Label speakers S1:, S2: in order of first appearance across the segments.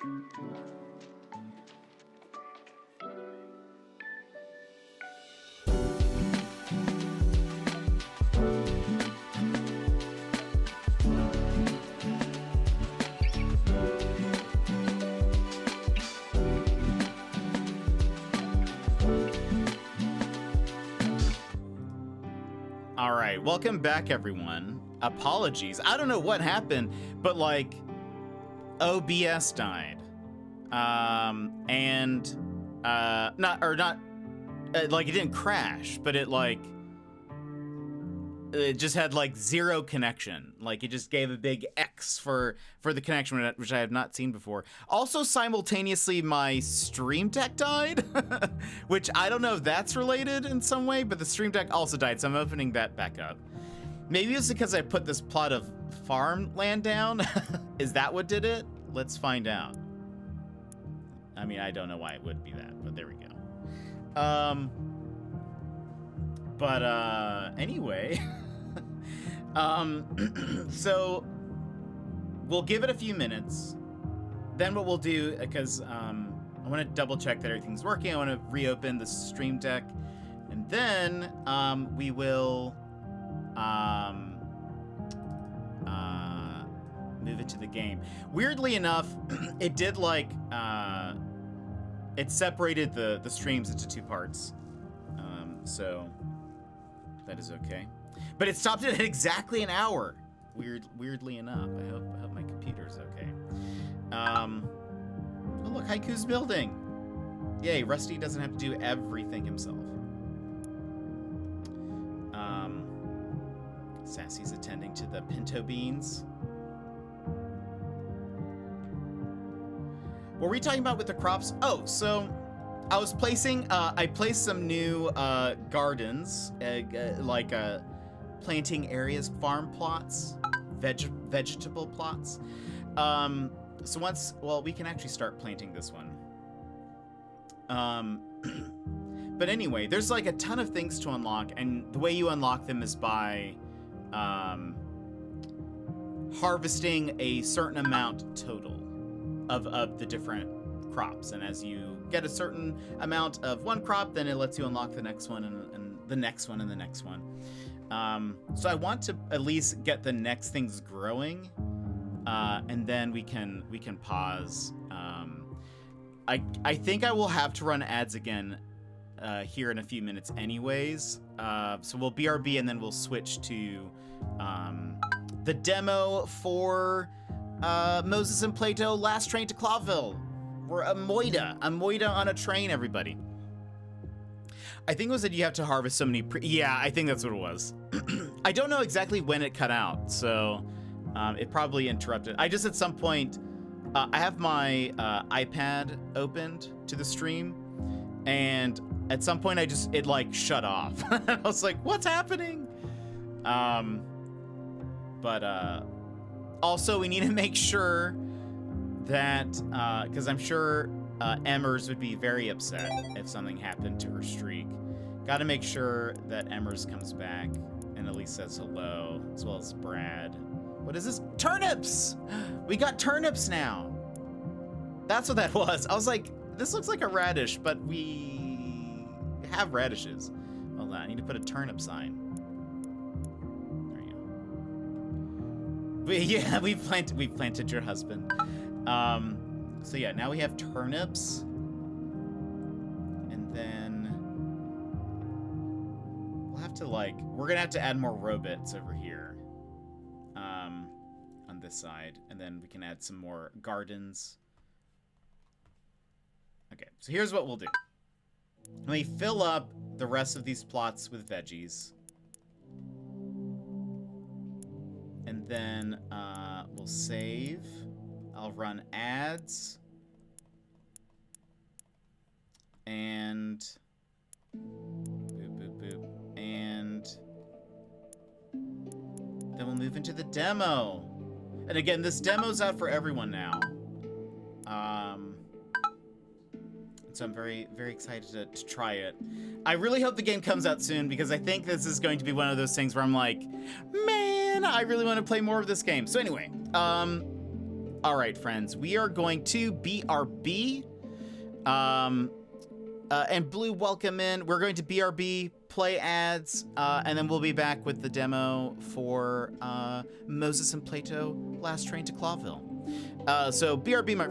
S1: All right, welcome back, everyone. Apologies. I don't know what happened, but like OBS died. Like it didn't crash, but it just had like zero connection. Like it just gave a big X for the connection, which I have not seen before. Also, simultaneously, my Stream Deck died, which I don't know if that's related in some way, but the Stream Deck also died, so I'm opening that back up. Maybe it's because I put this plot of farmland down. Is that what did it? Let's find out. I mean, I don't know why it would be that, but there we go. Anyway, so we'll give it a few minutes. Then what we'll do, because I want to double check that everything's working. I want to reopen the Stream Deck, and then we will move into the game. Weirdly enough, it did like it separated the streams into two parts, so that is okay. But it stopped it at exactly an hour. Weirdly enough, I hope my computer's okay. Oh look, Haiku's building. Yay, Rusty doesn't have to do everything himself. Sassy's attending to the pinto beans. What were we talking about with the crops? Oh, so I was placing, I placed some new gardens, planting areas, farm plots, vegetable plots. So once, well, we can actually start planting this one. But anyway, there's like a ton of things to unlock, and the way you unlock them is by harvesting a certain amount total of the different crops. And as you get a certain amount of one crop, then it lets you unlock the next one and the next one and the next one. So I want to at least get the next things growing, and then we can pause. I think I will have to run ads again here in a few minutes anyways. So we'll BRB and then we'll switch to the demo for Moses and Plato, Last Train to Clawville. We're a moida on a train, everybody. I think it was that you have to harvest so many yeah, I think that's what it was. I don't know exactly when it cut out, so it probably interrupted. I just at some point, I have my iPad opened to the stream, and at some point it like shut off. I was like, what's happening? Also we need to make sure that, because I'm sure Emmers would be very upset if something happened to her streak. Got to make sure that Emmers comes back and at least says hello, as well as Brad. What is this? Turnips! We got turnips now. That's what that was. I was like, this looks like a radish, but we have radishes. Hold on, I need to put a turnip sign. There you go. We've planted your husband. So yeah, now we have turnips. And then we'll have to we're gonna have to add more robots over here. On this side. And then we can add some more gardens. Okay, so here's what we'll do. Let me fill up the rest of these plots with veggies. And then we'll save. I'll run ads. And boop, boop, boop. And then we'll move into the demo. And again, this demo's out for everyone now. So I'm very, very excited to try it. I really hope the game comes out soon, because I think this is going to be one of those things where I'm like, man, I really want to play more of this game. So anyway, All right, friends, we are going to BRB. And Blue, welcome in. We're going to BRB, play ads, and then we'll be back with the demo for Moses and Plato, Last Train to Clawville. So BRB, my...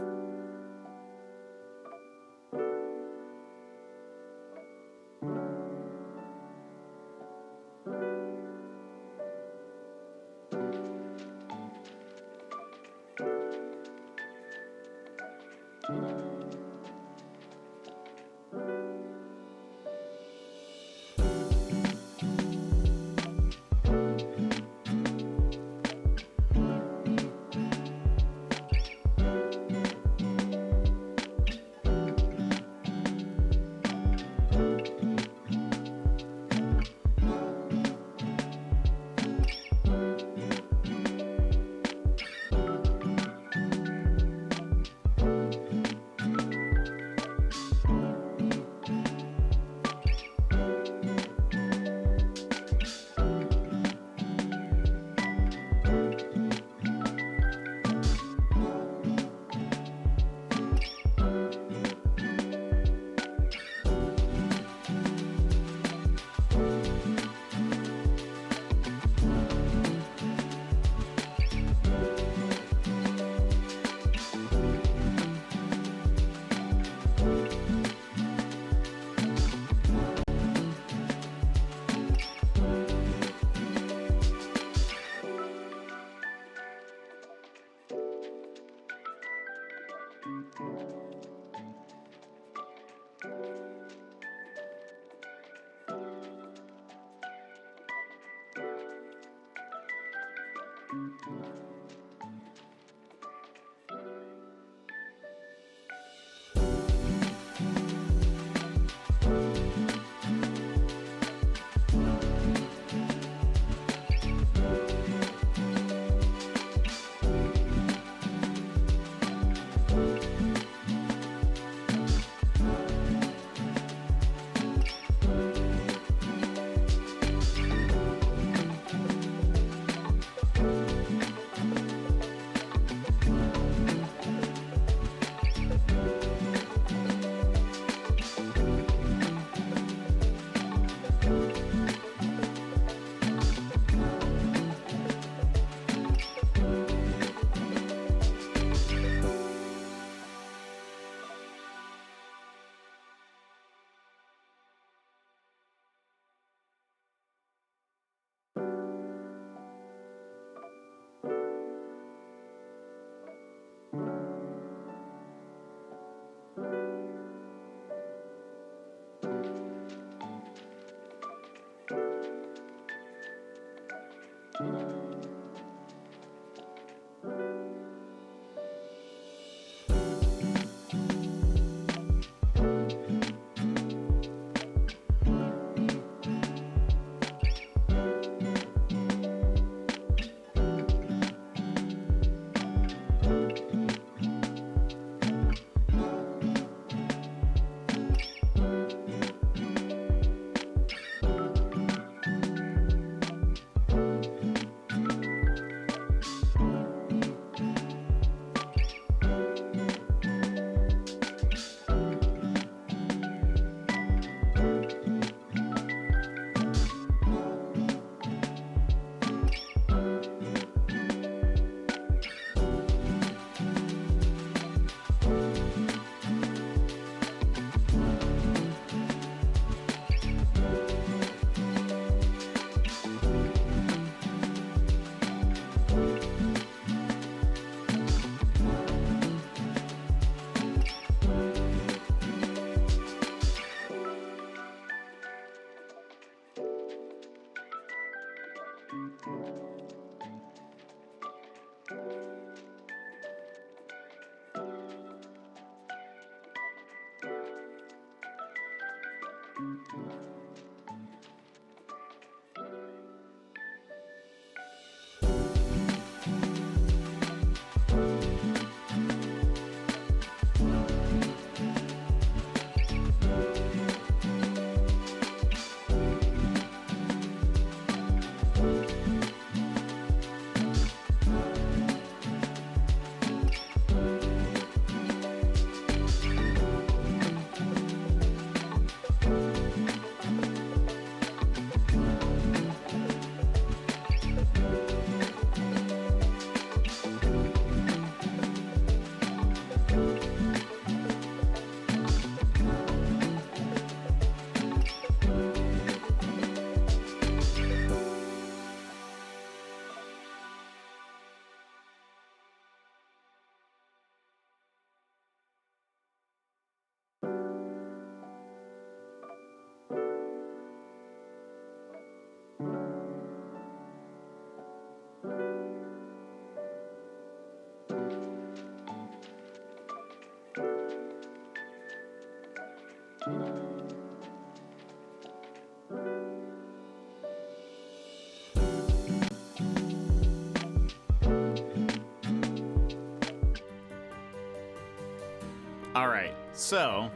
S1: All right, so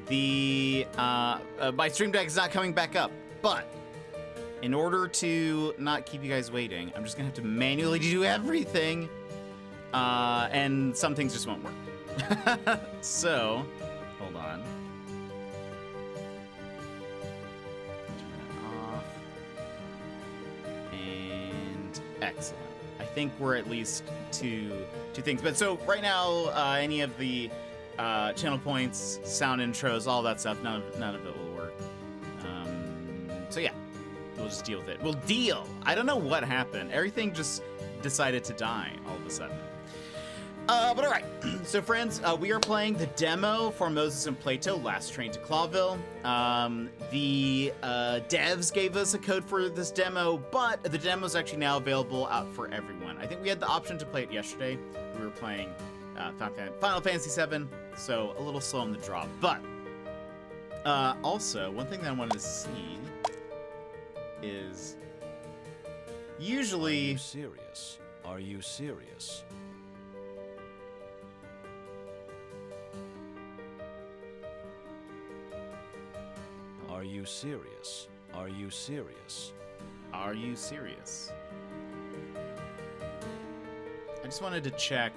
S1: the my stream deck is not coming back up, but in order to not keep you guys waiting, I'm just gonna have to manually do everything, and some things just won't work. So, hold on. Turn it off. And excellent. I think we're at least two things. But so right now, any of the channel points, sound intros, all that stuff, none of it will work. So yeah, we'll just deal with it. We'll deal. I don't know what happened. Everything just decided to die all of a sudden. But all right, so friends, we are playing the demo for Moses and Plato, Last Train to Clawville. The devs gave us a code for this demo, but the demo is actually now available out for everyone. I think we had the option to play it yesterday. We were playing Final Fantasy VII, so a little slow on the draw. But also, one thing that I wanted to see is usually...
S2: Are you serious? Are you serious? Are you serious? Are you serious?
S1: Are you serious? I just wanted to check.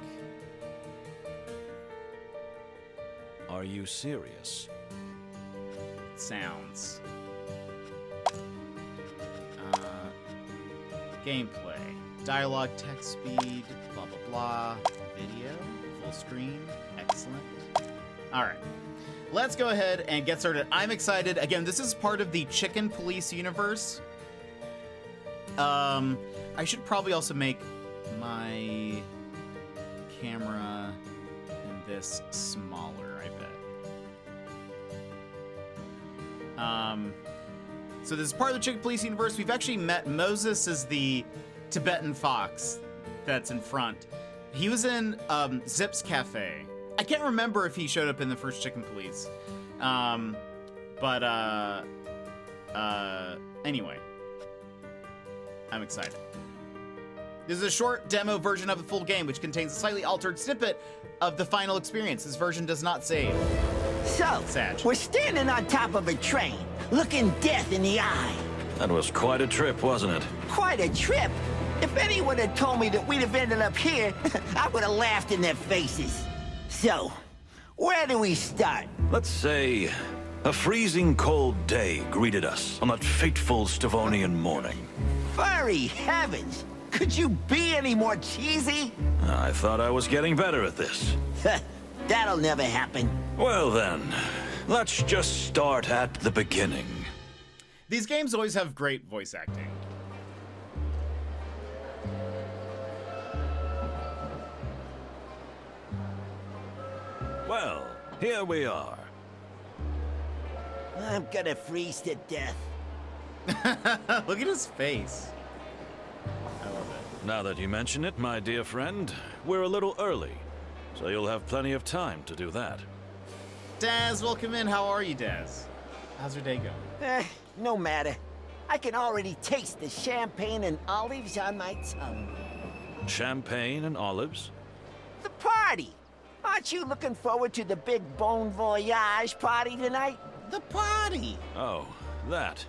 S2: Are you serious?
S1: Sounds. Gameplay. Dialogue, text speed, blah, blah, blah. Video, full screen. Excellent. All right. Let's go ahead and get started. I'm excited. Again, this is part of the Chicken Police universe. I should probably also make my camera and this smaller, I bet. So this is part of the Chicken Police universe. We've actually met Moses as the Tibetan fox that's in front. He was in Zip's Cafe. I can't remember if he showed up in the first Chicken Police. Anyway. I'm excited. This is a short demo version of the full game, which contains a slightly altered snippet of the final experience. This version does not save.
S3: So,
S1: Sad.
S3: we're standing on top of a train, looking death in the eye.
S2: That was quite a trip, wasn't it?
S3: Quite a trip. If anyone had told me that we'd have ended up here, I would have laughed in their faces. So, where do we start?
S2: Let's say a freezing cold day greeted us on that fateful Stavonian morning.
S3: Furry heavens! Could you be any more cheesy?
S2: I thought I was getting better at this.
S3: That'll never happen.
S2: Well then, let's just start at the beginning.
S1: These games always have great voice acting.
S2: Well, here we are.
S3: I'm gonna freeze to death.
S1: Look at his face. I love it.
S2: Now that you mention it, my dear friend, we're a little early, so you'll have plenty of time to do that.
S1: Daz, welcome in. How are you, Daz? How's your day going?
S3: No matter. I can already taste the champagne and olives on my tongue.
S2: Champagne and olives?
S3: The party! Aren't you looking forward to the big Bon Voyage party tonight?
S1: The party!
S2: Oh, that.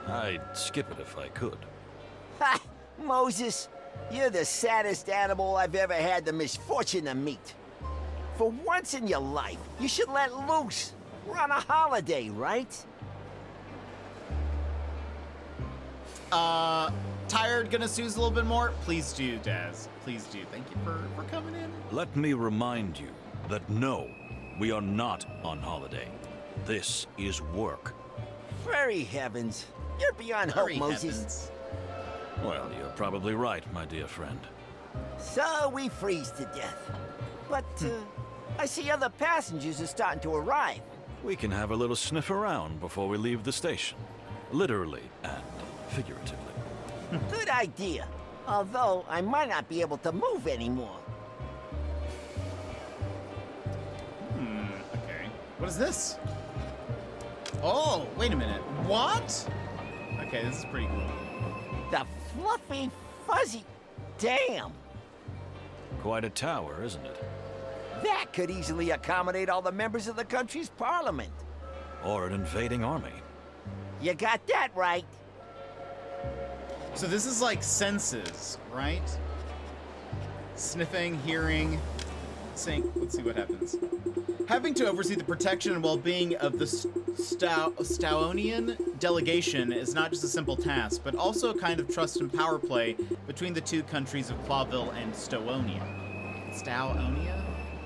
S2: I'd skip it if I could.
S3: Ha! Moses, you're the saddest animal I've ever had the misfortune to meet. For once in your life, you should let loose. We're on a holiday, right?
S1: Tired, gonna snooze a little bit more? Please do, Daz. Please do. Thank you for coming in.
S2: Let me remind you that no, we are not on holiday. This is work.
S3: Furry heavens. You're beyond hope,
S1: Hurry,
S3: Moses.
S1: heavens.
S2: Well, you're probably right, my dear friend.
S3: So we freeze to death. But, I see other passengers are starting to arrive.
S2: We can have a little sniff around before we leave the station. Literally and figuratively.
S3: Good idea. Although, I might not be able to move anymore.
S1: Okay. What is this? Oh, wait a minute. What? Okay, this is pretty cool.
S3: The fluffy, fuzzy... Damn!
S2: Quite a tower, isn't it?
S3: That could easily accommodate all the members of the country's parliament.
S2: Or an invading army.
S3: You got that right.
S1: So this is like senses, right? Sniffing, hearing, seeing. Let's see what happens. Having to oversee the protection and well-being of the Stowonian delegation is not just a simple task, but also a kind of trust and power play between the two countries of Clawville and Stowonia.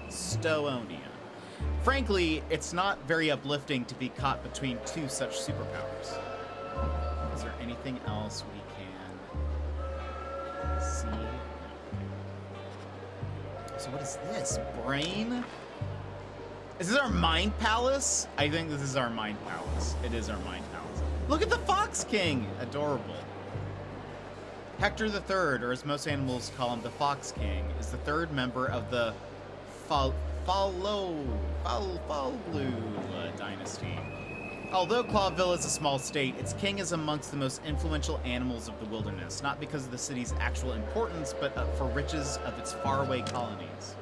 S1: Stowonia. Frankly, it's not very uplifting to be caught between two such superpowers. Is there anything else we can see? No. So what is this? Brain? Is this our mind palace? I think this is our mind palace. It is our mind palace. Look at the Fox King! Adorable. Hector III, or as most animals call him, the Fox King, is the third member of the Falu dynasty. Although Clawville is a small state, its king is amongst the most influential animals of the wilderness, not because of the city's actual importance, but for riches of its faraway colonies.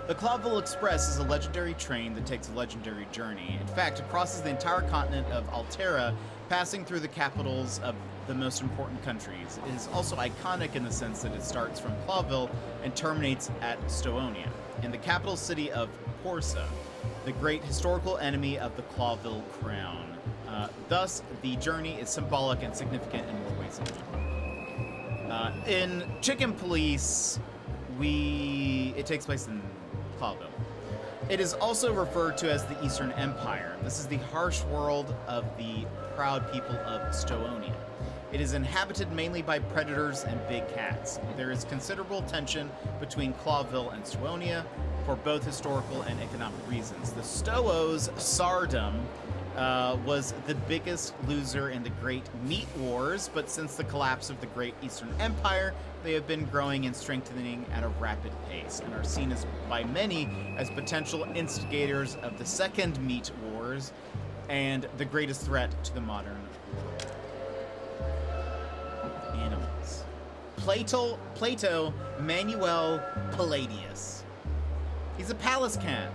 S1: The Clawville Express is a legendary train that takes a legendary journey. In fact, it crosses the entire continent of Altera, passing through the capitals of the most important countries. It is also iconic in the sense that it starts from Clawville and terminates at Stowonia, in the capital city of Porsa, the great historical enemy of the Clawville crown. Thus, the journey is symbolic and significant in more ways than one. In Chicken Police, it takes place in Clawville. It is also referred to as the Eastern Empire. This is the harsh world of the proud people of Stowonia. It is inhabited mainly by predators and big cats. There is considerable tension between Clawville and Stowonia for both historical and economic reasons. The Stowos' Tsardom was the biggest loser in the Great Meat Wars, but since the collapse of the Great Eastern Empire, they have been growing and strengthening at a rapid pace and are seen as by many as potential instigators of the Second Meat Wars and the greatest threat to the modern world. Animals. Plato Manuel Palladius. He's a palace cat.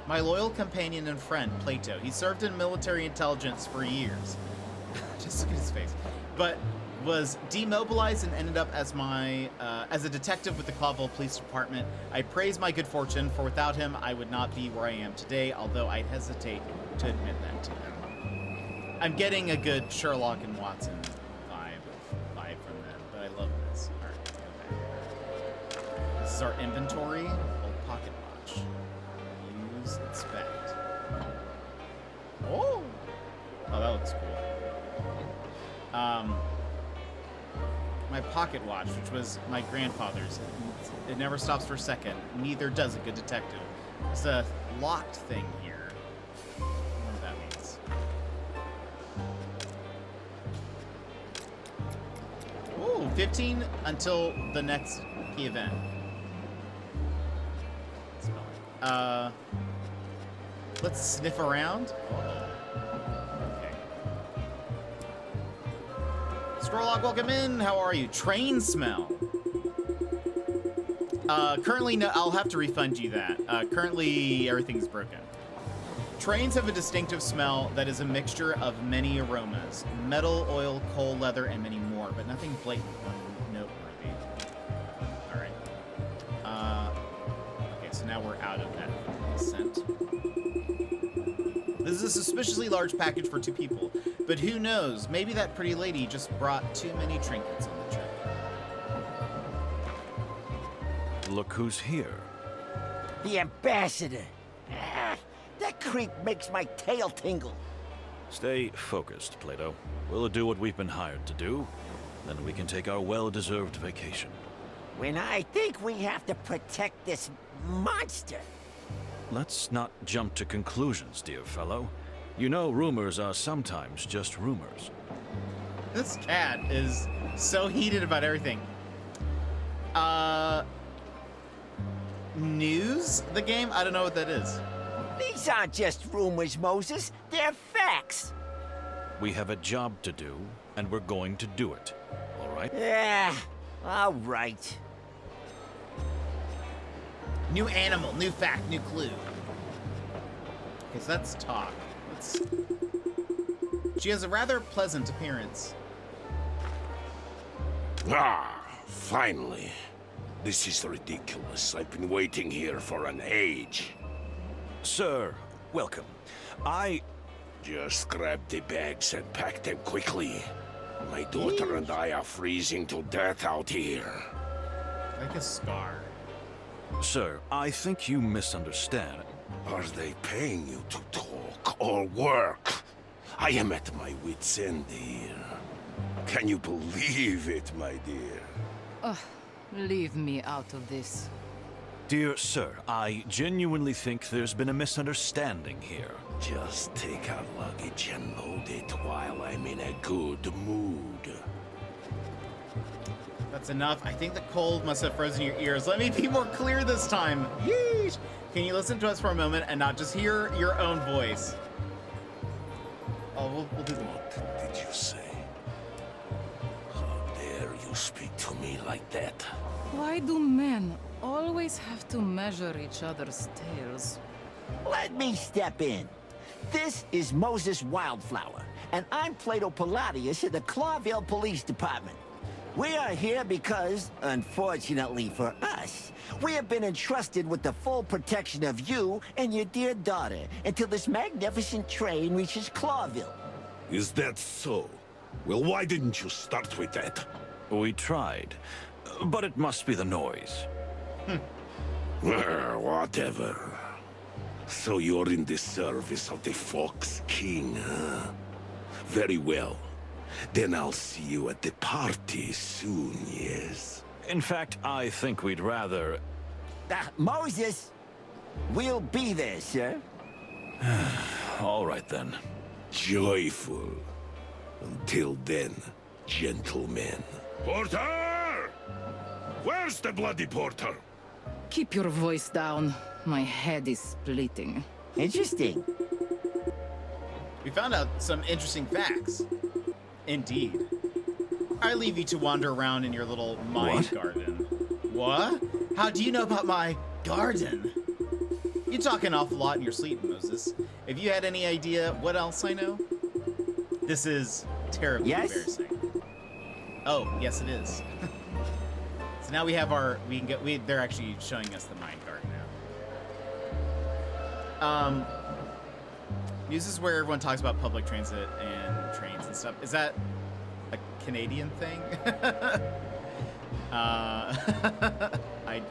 S1: My loyal companion and friend, Plato. He served in military intelligence for years. Just look at his face. But was demobilized and ended up as a detective with the Clawville Police Department. I praise my good fortune, for without him, I would not be where I am today, although I'd hesitate to admit that to him. I'm getting a good Sherlock and Watson vibe from them, but I love this. All right, go back. This is our inventory. Old pocket watch. Use, inspect. Oh, that looks cool. My pocket watch, which was my grandfather's. It never stops for a second. Neither does a good detective. There's a locked thing here. I don't know what that means. Ooh, 15 until the next key event. Let's sniff around. Scrollog, welcome in. How are you? Train smell. Currently, no, I'll have to refund you that. Currently, everything's broken. Trains have a distinctive smell that is a mixture of many aromas. Metal, oil, coal, leather, and many more, but nothing blatant or noteworthy. Alright. Okay, so now we're out of that scent. This is a suspiciously large package for 2 people, but who knows? Maybe that pretty lady just brought too many trinkets on the trip.
S2: Look who's here.
S3: The ambassador. That creep makes my tail tingle.
S2: Stay focused, Plato. We'll do what we've been hired to do, then we can take our well-deserved vacation.
S3: When I think we have to protect this monster.
S2: Let's not jump to conclusions, dear fellow. You know rumors are sometimes just rumors.
S1: This cat is so heated about everything. News? The game? I don't know what that is.
S3: These aren't just rumors, Moses. They're facts.
S2: We have a job to do, and we're going to do it. All right?
S3: Yeah, all right.
S1: New animal, new fact, new clue. Okay, so that's talk. She has a rather pleasant appearance.
S4: Ah, finally. This is ridiculous. I've been waiting here for an age.
S2: Sir, welcome.
S4: Just grab the bags and pack them quickly. My daughter and I are freezing to death out here.
S1: Like a scar.
S2: Sir, I think you misunderstand.
S4: Are they paying you to talk or work? I am at my wit's end here. Can you believe it, my dear?
S5: Leave me out of this.
S2: Dear sir, I genuinely think there's been a misunderstanding here.
S4: Just take our luggage and load it while I'm in a good mood.
S1: That's enough. I think the cold must have frozen your ears. Let me be more clear this time. Yeesh. Can you listen to us for a moment and not just hear your own voice? Oh, we'll do that.
S4: What did you say? How dare you speak to me like that?
S5: Why do men always have to measure each other's tails?
S3: Let me step in. This is Moses Wildflower, and I'm Plato Palladius of the Clawville Police Department. We are here because, unfortunately for us, we have been entrusted with the full protection of you and your dear daughter until this magnificent train reaches Clawville.
S4: Is that so? Well, why didn't you start with that?
S2: We tried, but it must be the noise.
S4: Whatever. So you're in the service of the Fox King, huh? Very well. Then I'll see you at the party soon, yes?
S2: In fact, I think we'd rather...
S3: Moses, we'll be there, sir.
S2: All right then.
S4: Joyful. Until then, gentlemen. Porter! Where's the bloody porter?
S5: Keep your voice down. My head is splitting.
S3: Interesting.
S1: We found out some interesting facts. Indeed. I leave you to wander around in your little mind garden. What? How do you know about my garden? You talk an awful lot in your sleep, Moses. If you had any idea what else I know? This is terribly embarrassing. Oh, yes it is. So now we have our, they're actually showing us the mind garden now. This is where everyone talks about public transit and trains and stuff. Is that a Canadian thing? I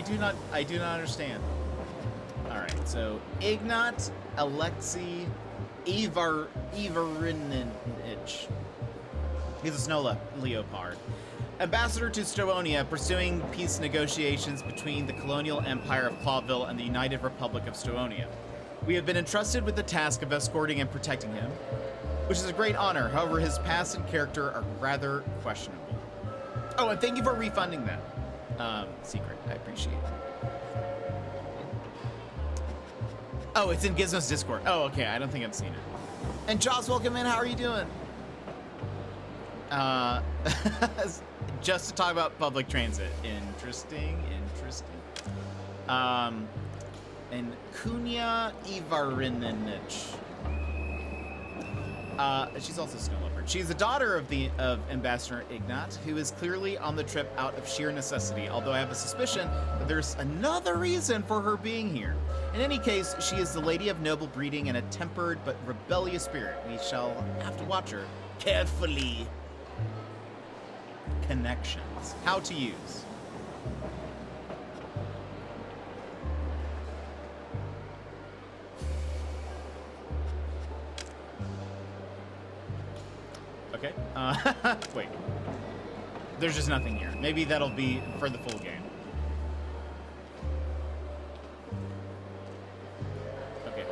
S1: do not understand. All right, so Ignat Alexei Ivarinich. He's a snow leopard. Ambassador to Stowonia, pursuing peace negotiations between the colonial empire of Clawville and the United Republic of Stowonia. We have been entrusted with the task of escorting and protecting him, which is a great honor. However, his past and character are rather questionable. Oh, and thank you for refunding that secret. I appreciate it. Oh, it's in Gizmo's Discord. Oh, okay. I don't think I've seen it. And Joss, welcome in. How are you doing? Just to talk about public transit. Interesting. And Kunya Ivarinich. She's also a snow leopard. She's the daughter of Ambassador Ignat, who is clearly on the trip out of sheer necessity, although I have a suspicion that there's another reason for her being here. In any case, she is the lady of noble breeding and a tempered but rebellious spirit. We shall have to watch her carefully. Connections. How to use. Okay. Wait. There's just nothing here. Maybe that'll be for the full game. Okay.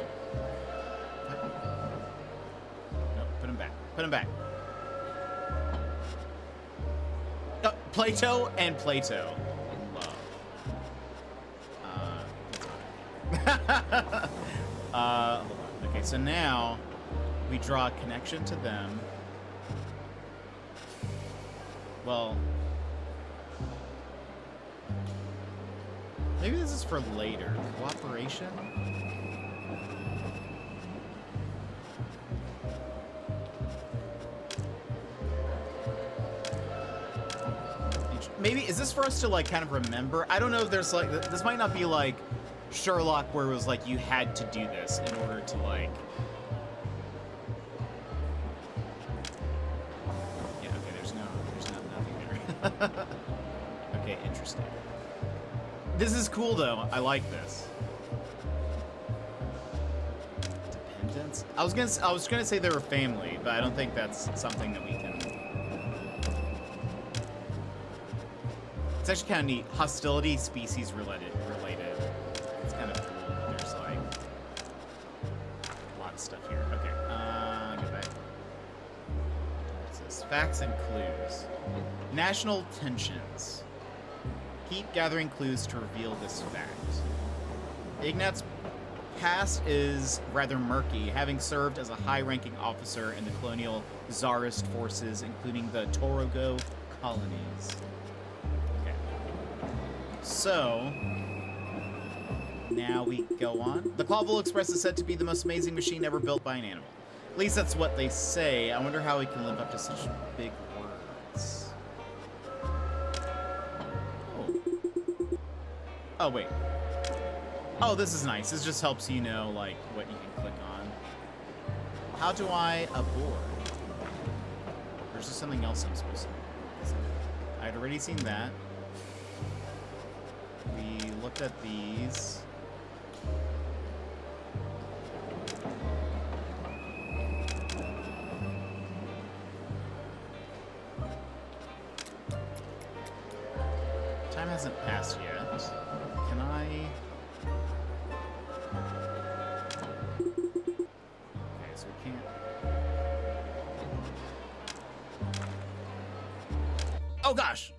S1: No, put him back. Put him back. Plato and Plato. Love. Hold on. Okay, so now we draw a connection to them. Well, maybe this is for later. Cooperation? Maybe, is this for us to, like, kind of remember? I don't know if there's, like, this might not be, like, Sherlock where it was, like, you had to do this in order to, like... Yeah, okay, there's nothing there. Okay, interesting. This is cool, though. I like this. Dependence? I was gonna say they were family, but I don't think that's something that we can... It's actually kind of neat. Hostility, species related. It's kind of cool. There's like a lot of stuff here. Okay, go back. What's this? Facts and clues. National tensions. Keep gathering clues to reveal this fact. Ignat's past is rather murky, having served as a high-ranking officer in the colonial Tsarist forces, including the Torogo colonies. So, now we go on. The Clawville Express is said to be the most amazing machine ever built by an animal. At least that's what they say. I wonder how we can live up to such big words. Oh, wait. Oh, this is nice. This just helps you know, like, what you can click on. How do I abort? Or is there something else I'm supposed to do? I'd already seen that. We looked at these. Time hasn't passed yet. Can I... Okay, so we can't... Oh gosh!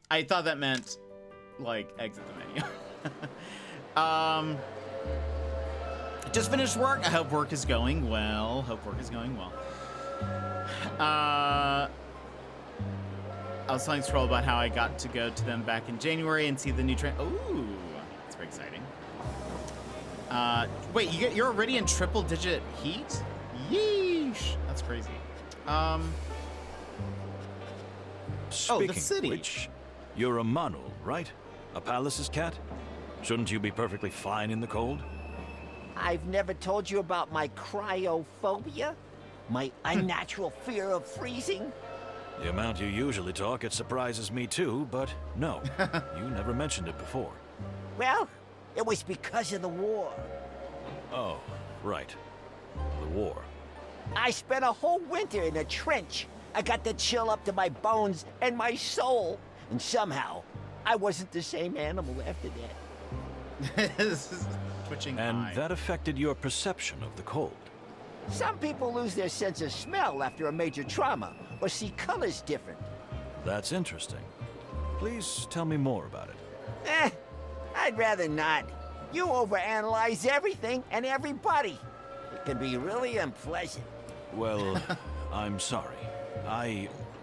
S1: I thought that meant... like, exit the menu. Just finished work. I hope work is going well. I was telling Scroll about how I got to go to them back in January and see the new train. Ooh, that's very exciting. Wait, you're already in triple-digit heat? Yeesh, that's crazy.
S2: Speaking
S1: the city.
S2: of which, you're a Manu, right? A palace's cat? Shouldn't you be perfectly fine in the cold?
S3: I've never told you about my cryophobia? My unnatural fear of freezing?
S2: The amount you usually talk, it surprises me too, but no, you never mentioned it before.
S3: Well, it was because of the war.
S2: Oh, right. The war.
S3: I spent a whole winter in a trench. I got the chill up to my bones and my soul. And somehow, I wasn't the same animal after that.
S1: This is twitching
S2: And
S1: eye.
S2: that affected your perception of the cold.
S3: Some people lose their sense of smell after a major trauma, or see colors different.
S2: That's interesting. Please tell me more about it.
S3: I'd rather not. You overanalyze everything and everybody. It can be really unpleasant.
S2: Well, I'm sorry.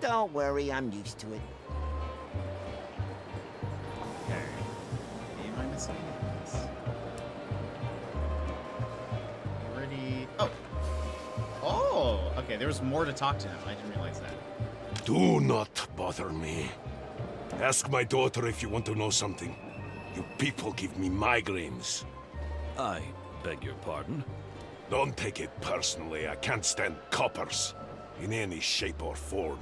S3: Don't worry, I'm used to it.
S1: Okay. Am I missing this? Already. Oh. Oh. Okay. There was more to talk to him. I didn't realize that.
S4: Do not bother me. Ask my daughter if you want to know something. You people give me migraines.
S2: I beg your pardon.
S4: Don't take it personally. I can't stand coppers in any shape or form.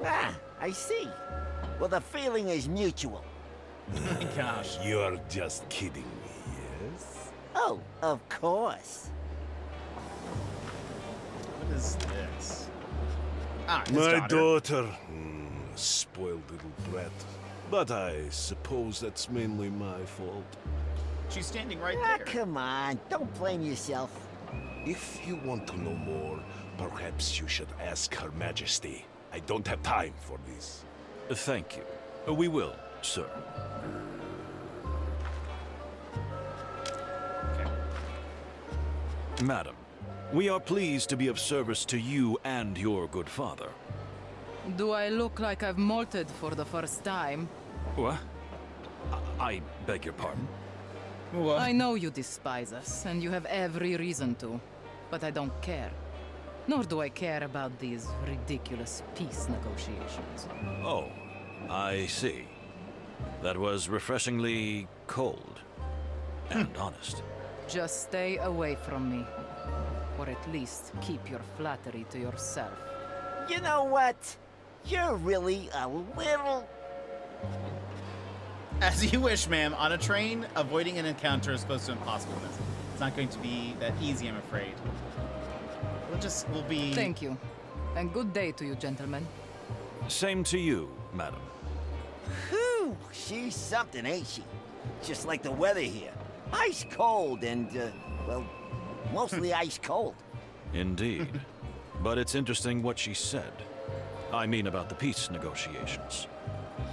S3: Ah, I see. Well, the feeling is mutual.
S1: Gosh.
S4: You're just kidding me, yes?
S3: Oh, of course.
S1: What is this? Ah, his
S4: My
S1: daughter.
S4: daughter. Spoiled little brat. But I suppose that's mainly my fault.
S1: She's standing right
S3: Ah,
S1: there.
S3: come on. Don't blame yourself.
S4: If you want to know more, perhaps you should ask Her Majesty. I don't have time for this.
S2: Thank you. We will, sir. Madam, we are pleased to be of service to you and your good father.
S5: Do I look like I've molted for the first time?
S2: What? I beg your pardon?
S1: What?
S5: I know you despise us, and you have every reason to. But I don't care. Nor do I care about these ridiculous peace negotiations.
S2: Oh, I see. That was refreshingly cold and honest.
S5: Just stay away from me. Or at least keep your flattery to yourself.
S3: You know what? You're really a little...
S1: As you wish, ma'am. On a train, avoiding an encounter is close to impossibleness. It's not going to be that easy, I'm afraid. We'll be...
S5: Thank you. And good day to you, gentlemen.
S2: Same to you, madam.
S3: Whew, she's something, ain't she? Just like the weather here. Ice cold and, well, mostly ice cold.
S2: Indeed. But it's interesting what she said. I mean about the peace negotiations.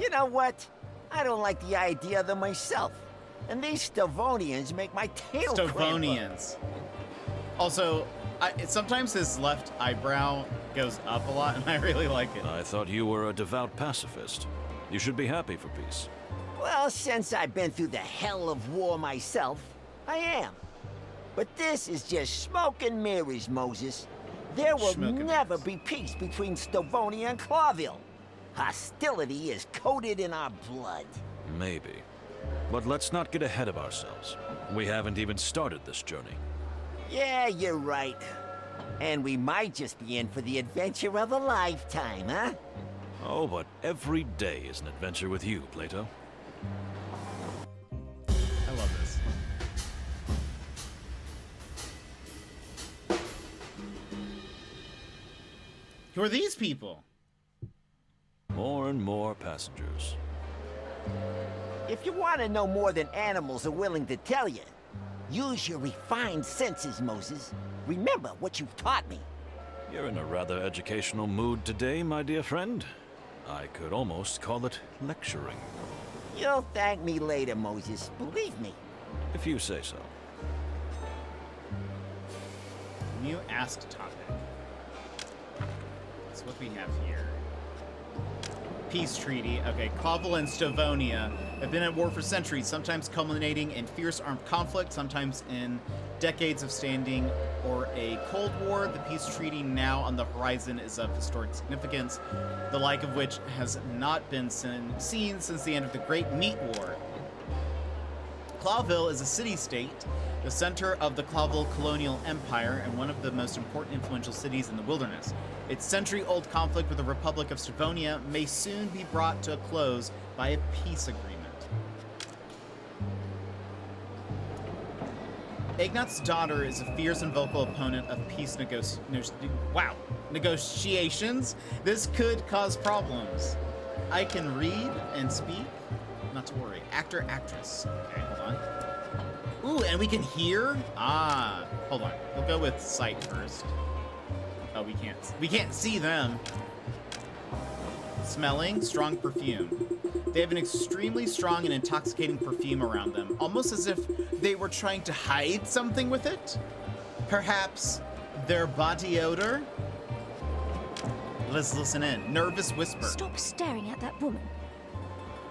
S3: You know what? I don't like the idea of them myself. And these Stavonians make my tail cramp up.
S1: Stavonians. Also, sometimes his left eyebrow goes up a lot, and I really like it.
S2: I thought you were a devout pacifist. You should be happy for peace.
S3: Well, since I've been through the hell of war myself, I am. But this is just smoke and mirrors, Moses. There will
S1: Smoke and
S3: never
S1: mirrors.
S3: be peace between Stavonia and Clawville. Hostility is coated in our blood.
S2: Maybe. But let's not get ahead of ourselves. We haven't even started this journey.
S3: Yeah, you're right. And we might just be in for the adventure of a lifetime, huh?
S2: Oh, but every day is an adventure with you, Plato.
S1: I love this. Who are these people?
S2: More and more passengers.
S3: If you want to know more than animals are willing to tell you, use your refined senses, Moses. Remember what you've taught me.
S2: You're in a rather educational mood today, my dear friend. I could almost call it lecturing,
S3: You'll thank me later, Moses. Believe me.
S2: if you say so.
S1: New asked topic. That's what we have here. Peace treaty. Okay, Clawville and Stavonia have been at war for centuries, sometimes culminating in fierce armed conflict, sometimes in decades of standing or a Cold War. The peace treaty now on the horizon is of historic significance, the like of which has not been seen since the end of the Great Meat War. Clawville is a city-state, the center of the Clawville colonial empire and one of the most important influential cities in the wilderness. Its century-old conflict with the Republic of Stavonia may soon be brought to a close by a peace agreement. Ignat's daughter is a fierce and vocal opponent of peace negotiations. This could cause problems. I can read and speak. Not to worry. Actor, actress. Okay, hold on. Ooh, and we can hear? Ah, hold on. We'll go with sight first. Oh, we can't see them. Smelling, strong perfume. They have an extremely strong and intoxicating perfume around them, almost as if they were trying to hide something with it. Perhaps their body odor? Let's listen in. Nervous whisper.
S6: Stop staring at that woman.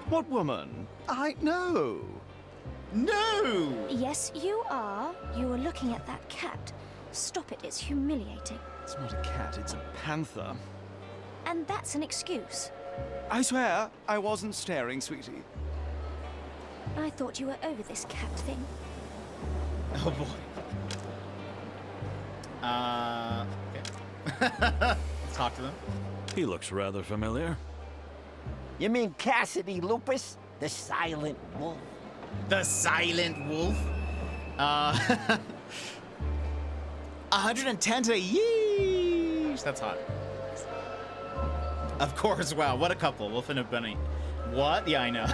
S7: What woman? I know.
S1: No!
S6: Yes, you are. You were looking at that cat. Stop it, it's humiliating.
S7: It's not a cat, it's a panther.
S6: And that's an excuse.
S7: I swear, I wasn't staring, sweetie.
S6: I thought you were over this cat thing.
S1: Oh boy. Okay. Let's talk to them.
S2: He looks rather familiar.
S3: You mean Cassidy Lupus, the silent wolf?
S1: The Silent Wolf. 110 to yeesh. That's hot. Of course, wow, what a couple. Wolf and a bunny. What? Yeah, I know.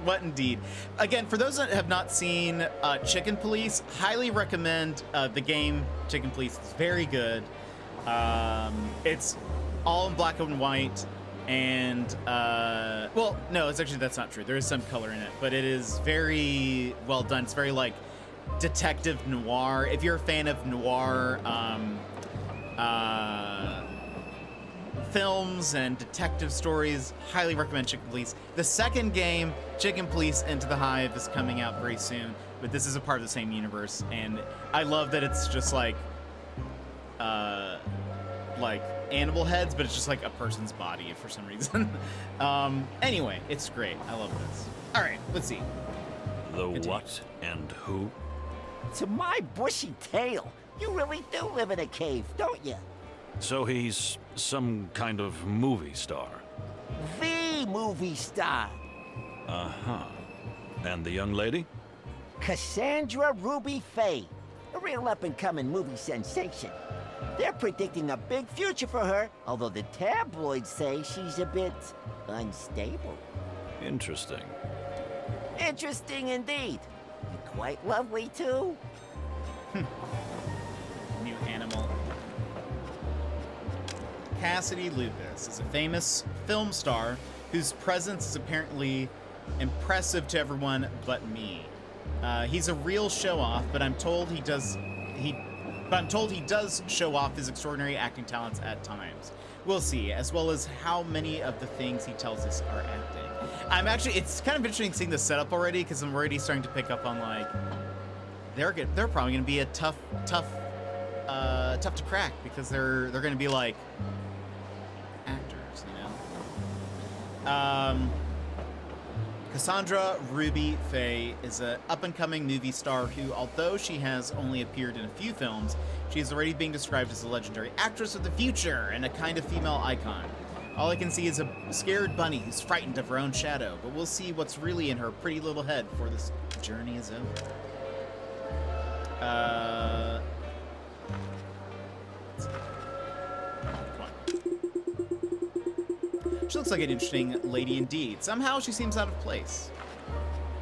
S1: What indeed. Again, for those that have not seen Chicken Police, highly recommend the game Chicken Police. It's very good. It's all in black and white. And, well, no, it's actually, that's not true. There is some color in it, but it is very well done. It's very, like, detective noir. If you're a fan of noir films and detective stories, highly recommend Chicken Police. The second game, Chicken Police Into the Hive, is coming out very soon, but this is a part of the same universe, and I love that it's just like animal heads, but it's just like a person's body for some reason. Anyway, it's great. I love this. All right, let's see.
S2: The
S1: Continue.
S2: what and who?
S3: To my bushy tail, you really do live in a cave, don't you?
S2: So he's some kind of movie star.
S3: The movie star.
S2: Uh-huh. And the young lady?
S3: Cassandra Ruby Faye. A real up-and-coming movie sensation. They're predicting a big future for her, although the tabloids say she's a bit unstable.
S2: Interesting.
S3: Interesting indeed. And quite lovely, too.
S1: New animal. Cassidy Lupus is a famous film star whose presence is apparently impressive to everyone but me. He's a real show-off, but I'm told he does show off his extraordinary acting talents at times. We'll see, as well as how many of the things he tells us are acting. It's kind of interesting seeing the setup already, because I'm already starting to pick up on like they're probably going to be a tough to crack, because they're going to be like actors, you know. Cassandra Ruby Faye is an up-and-coming movie star who, although she has only appeared in a few films, she is already being described as a legendary actress of the future and a kind of female icon. All I can see is a scared bunny who's frightened of her own shadow, but we'll see what's really in her pretty little head before this journey is over. She looks like an interesting lady indeed. Somehow she seems out of place.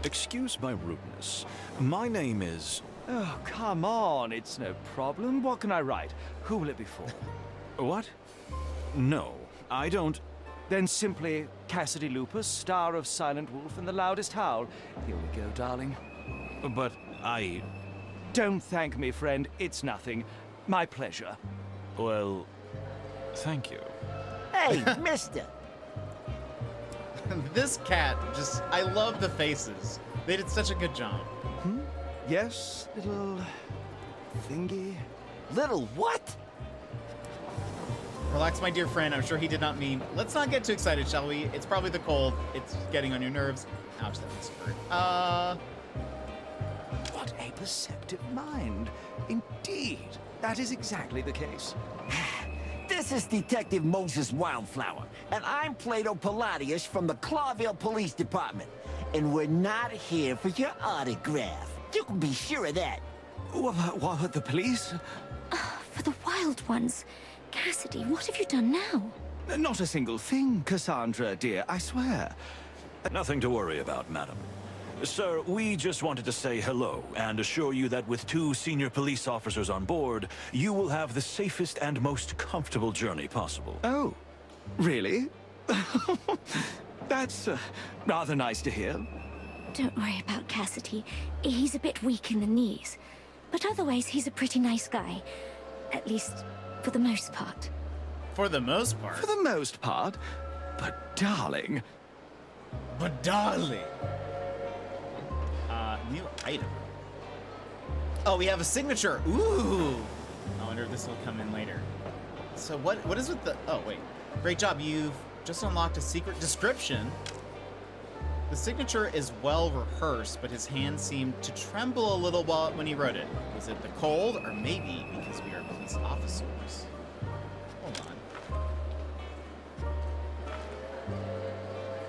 S2: Excuse my rudeness. My name is...
S7: Oh, come on, it's no problem. What can I write? Who will it be for?
S2: What? No, I don't...
S7: Then simply Cassidy Lupus, star of Silent Wolf and The Loudest Howl. Here we go, darling.
S2: But I...
S7: Don't thank me, friend. It's nothing. My pleasure.
S2: Well, thank you.
S3: Hey, mister.
S1: This cat, I love the faces. They did such a good job.
S7: Yes, little thingy.
S3: Little what?
S1: Relax, my dear friend. I'm sure he did not mean. Let's not get too excited, shall we? It's probably the cold. It's getting on your nerves. Ouch, that makes it hurt.
S7: What a perceptive mind. Indeed, that is exactly the case.
S3: This is Detective Moses Wildflower, and I'm Plato Palladius from the Clawville Police Department. And we're not here for your autograph. You can be sure of that.
S7: What, the police?
S6: For the wild ones. Cassidy, what have you done now?
S7: Not a single thing, Cassandra, dear, I swear.
S2: Nothing to worry about, madam. Sir, we just wanted to say hello and assure you that with 2 senior police officers on board, you will have the safest and most comfortable journey possible.
S7: Oh, really? That's rather nice to hear.
S6: Don't worry about Cassidy. He's a bit weak in the knees. But otherwise, he's a pretty nice guy. At least, for the most part.
S1: For the most part.
S7: For the most part. But darling...
S1: But darling. New item. Oh, we have a signature. Ooh. I wonder if this will come in later. So what is with the... Oh, wait. Great job. You've just unlocked a secret description. The signature is well rehearsed, but his hand seemed to tremble a little when he wrote it. Was it the cold, or maybe because we are police officers? Hold on.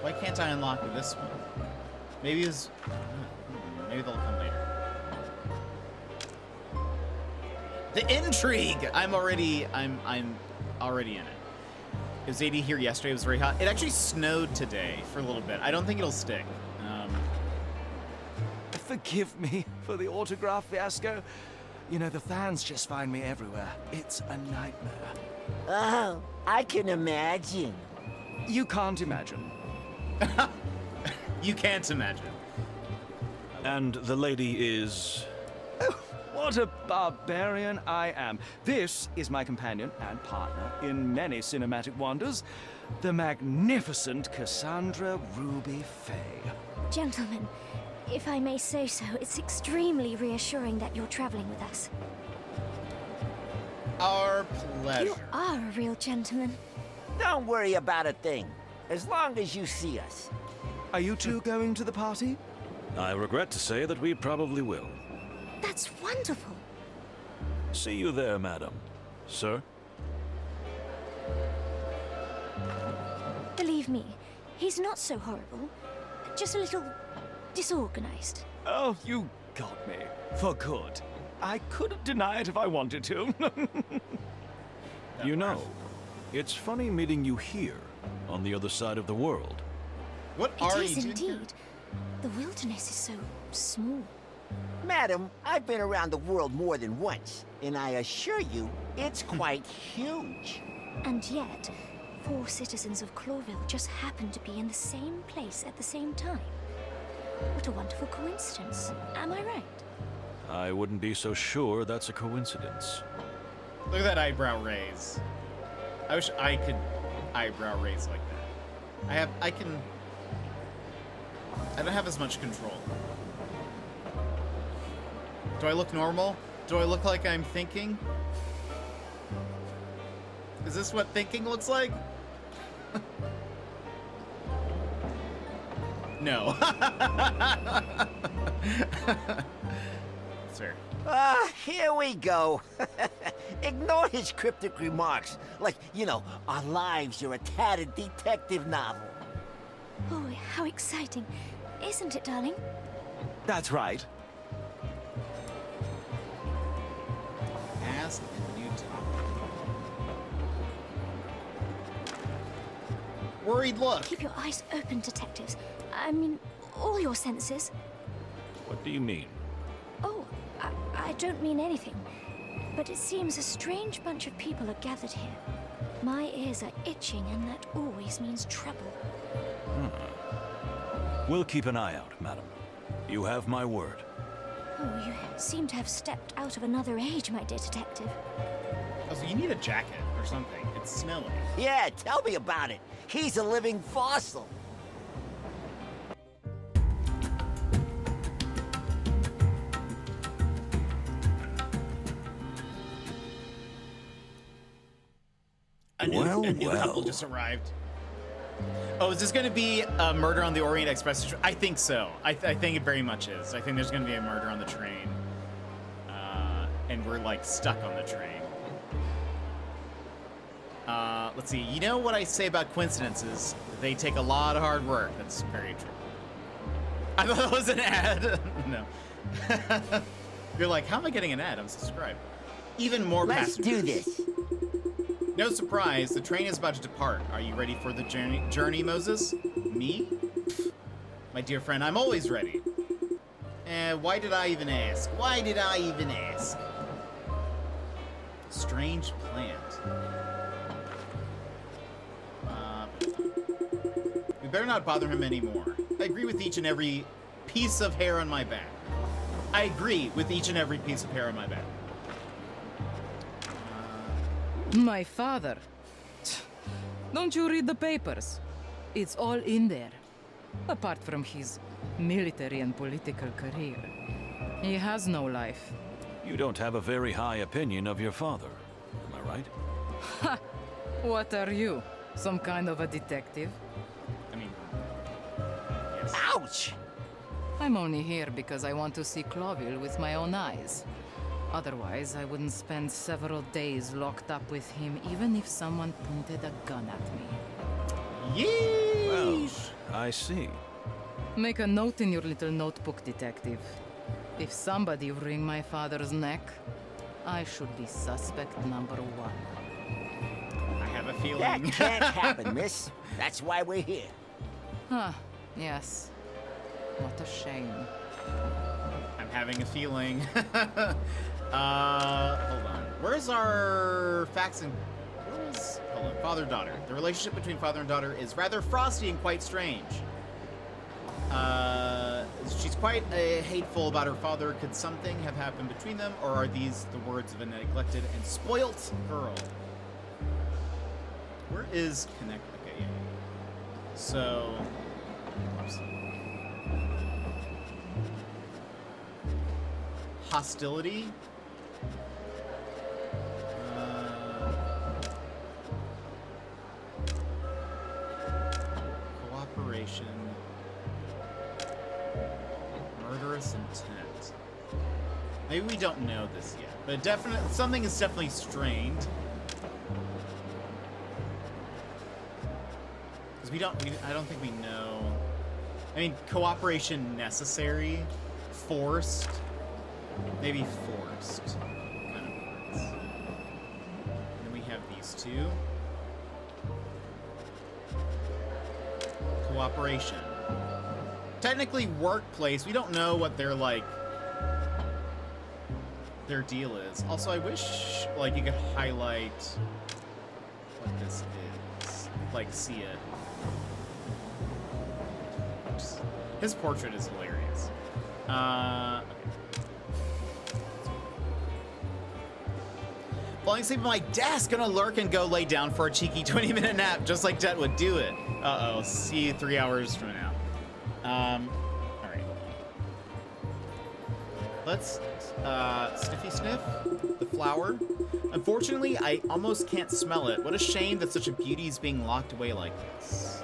S1: Why can't I unlock this one? Maybe it's... Maybe they'll come later. The intrigue! I'm already in it. It was 80 here yesterday. It was very hot. It actually snowed today for a little bit. I don't think it'll stick.
S7: Forgive me for the autograph fiasco. You know, the fans just find me everywhere. It's a nightmare.
S3: Oh, I can imagine.
S7: You can't imagine.
S1: You can't imagine.
S2: And the lady is...
S7: what a barbarian I am. This is my companion and partner in many cinematic wonders, the magnificent Cassandra Ruby Faye.
S6: Gentlemen, if I may say so, it's extremely reassuring that you're traveling with us.
S1: Our
S6: You
S1: pleasure.
S6: are a real gentleman.
S3: Don't worry about a thing, as long as you see us.
S7: Are you two going to the party?
S2: I regret to say that we probably will.
S6: That's wonderful.
S2: See you there, madam. Sir?
S6: Believe me, he's not so horrible. Just a little disorganized.
S7: Oh, you got me. For good. I couldn't deny it if I wanted to.
S2: You know, it's funny meeting you here, on the other side of the world.
S1: What
S6: It
S1: are
S6: is
S1: you doing?
S6: indeed. The wilderness is so small.
S3: Madam, I've been around the world more than once, and I assure you, it's quite huge.
S6: And yet, 4 citizens of Clawville just happen to be in the same place at the same time. What a wonderful coincidence. Am I right?
S2: I wouldn't be so sure that's a coincidence.
S1: Look at that eyebrow raise. I wish I could eyebrow raise like that. I don't have as much control. Do I look normal? Do I look like I'm thinking? Is this what thinking looks like? No. That's fair.
S3: Here we go. Ignore his cryptic remarks, like, our lives are a tattered detective novel.
S6: Oh, how exciting. Isn't it, darling?
S7: That's right.
S1: Ask and new topic. Worried look.
S6: Keep your eyes open, detectives. I mean, all your senses.
S2: What do you mean?
S6: Oh, I don't mean anything. But it seems a strange bunch of people are gathered here. My ears are itching, and that always means trouble.
S2: We'll keep an eye out, madam. You have my word.
S6: Oh, you seem to have stepped out of another age, my dear detective.
S1: Oh, so you need a jacket or something. It's snowing.
S3: Yeah, tell me about it. He's a living fossil.
S1: A new
S4: Well.
S1: couple just arrived. Oh, is this going to be a murder on the Orient Express? I think so. I think it very much is. I think there's going to be a murder on the train. And we're, like, stuck on the train. Let's see. You know what I say about coincidences? They take a lot of hard work. That's very true. I thought that was an ad. No. You're like, how am I getting an ad? I'm subscribed. Even more
S3: Let's
S1: passengers.
S3: do this.
S1: No surprise, the train is about to depart. Are you ready for the journey, Moses? Me? Pfft. My dear friend, I'm always ready. Why did I even ask? Why did I even ask? Strange plant. We better not bother him anymore. I agree with each and every piece of hair on my back. I agree with each and every piece of hair on my back.
S5: My father. Don't you read the papers? It's all in there. Apart from his military and political career. He has no life.
S2: You don't have a very high opinion of your father. Am I right?
S5: Ha! What are you? Some kind of a detective?
S1: I mean, yes.
S3: Ouch!
S5: I'm only here because I want to see Clawville with my own eyes. Otherwise, I wouldn't spend several days locked up with him, even if someone pointed a gun at me.
S1: Yee!
S2: Well, I see.
S5: Make a note in your little notebook, detective. If somebody wring my father's neck, I should be suspect number 1.
S1: I have a
S3: That
S1: feeling.
S3: can't happen, miss. That's why we're here.
S5: Huh, yes. What a shame.
S1: I'm having a feeling. Hold on. Where's our facts and... Hold on. Father-daughter. The relationship between father and daughter is rather frosty and quite strange. She's quite hateful about her father. Could something have happened between them, or are these the words of a neglected and spoilt girl? Where is connect? Okay, yeah. So, oops. Hostility. Cooperation. Murderous intent. Maybe we don't know this yet, but definitely something is definitely strained. Because I don't think we know. I mean, cooperation necessary, forced, maybe forced kind of words. And then we have these two. Cooperation. Technically workplace, we don't know what their deal is. Also, I wish you could highlight what this is. See it. His portrait is hilarious. Okay. Falling asleep at my desk, gonna lurk and go lay down for a cheeky 20-minute nap, just like Jet would do it. Uh-oh, see you 3 hours from now. Alright. Let's, sniffy sniff the flower. Unfortunately, I almost can't smell it. What a shame that such a beauty is being locked away like this.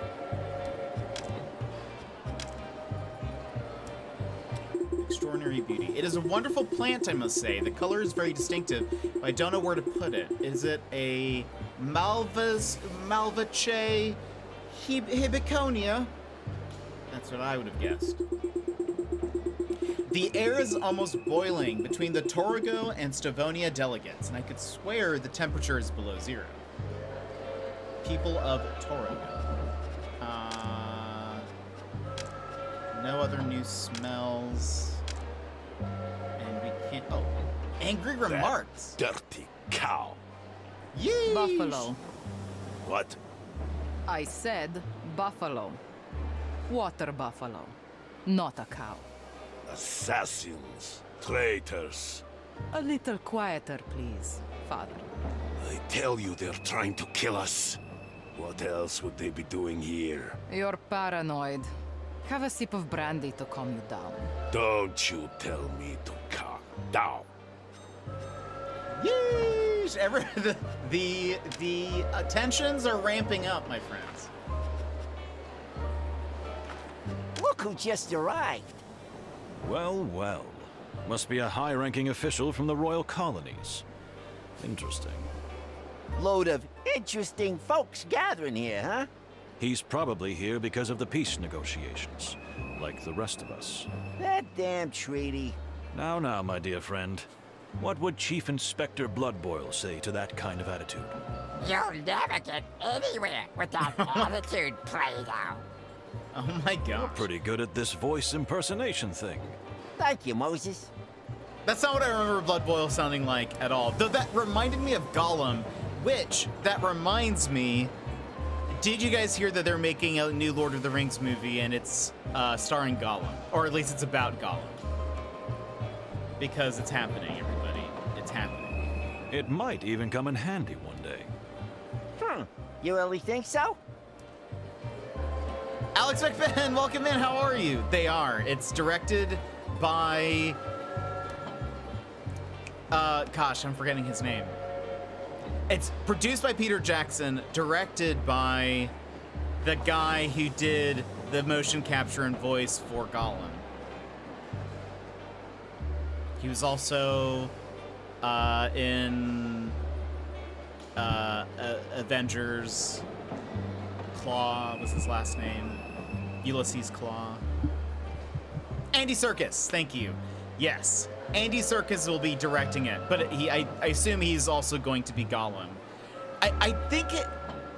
S1: Extraordinary beauty. It is a wonderful plant, I must say. The color is very distinctive, but I don't know where to put it. Is it a Malvaceae hibiconia? That's what I would have guessed. The air is almost boiling between the Torogo and Stavonia delegates, and I could swear the temperature is below 0. People of Torogo. No other new smells. And we can't... Oh. Angry remarks.
S4: Dirty cow.
S1: Yeesh.
S5: Buffalo.
S4: What?
S5: I said buffalo. Water buffalo. Not a cow.
S4: Assassins. Traitors.
S5: A little quieter, please, father.
S4: I tell you they're trying to kill us. What else would they be doing here?
S5: You're paranoid. Have a sip of brandy to calm you down.
S4: Don't you tell me to calm down.
S1: Yeesh. The tensions are ramping up, my friends.
S3: Look who just arrived.
S2: Well, well. Must be a high-ranking official from the royal colonies. Interesting.
S3: Load of interesting folks gathering here, huh?
S2: He's probably here because of the peace negotiations, like the rest of us.
S3: That damn treaty.
S2: Now, now, my dear friend. What would Chief Inspector Bloodboil say to that kind of attitude?
S8: You'll never get anywhere with that attitude, Plato.
S1: Oh my god.
S2: Pretty good at this voice impersonation thing.
S3: Thank you, Moses.
S1: That's not what I remember Blood Boil sounding like at all. Though that reminded me of Gollum, which, that reminds me, did you guys hear that they're making a new Lord of the Rings movie and it's starring Gollum? Or at least it's about Gollum. Because it's happening, everybody. It's happening.
S2: It might even come in handy one day.
S3: You really think so?
S1: Alex McFadden, welcome in. How are you? They are. It's directed by... gosh, I'm forgetting his name. It's produced by Peter Jackson, directed by the guy who did the motion capture and voice for Gollum. He was also in Avengers. Claw was his last name. Ulysses Claw. Andy Serkis, thank you. Yes, Andy Serkis will be directing it, but I assume he's also going to be Gollum. I think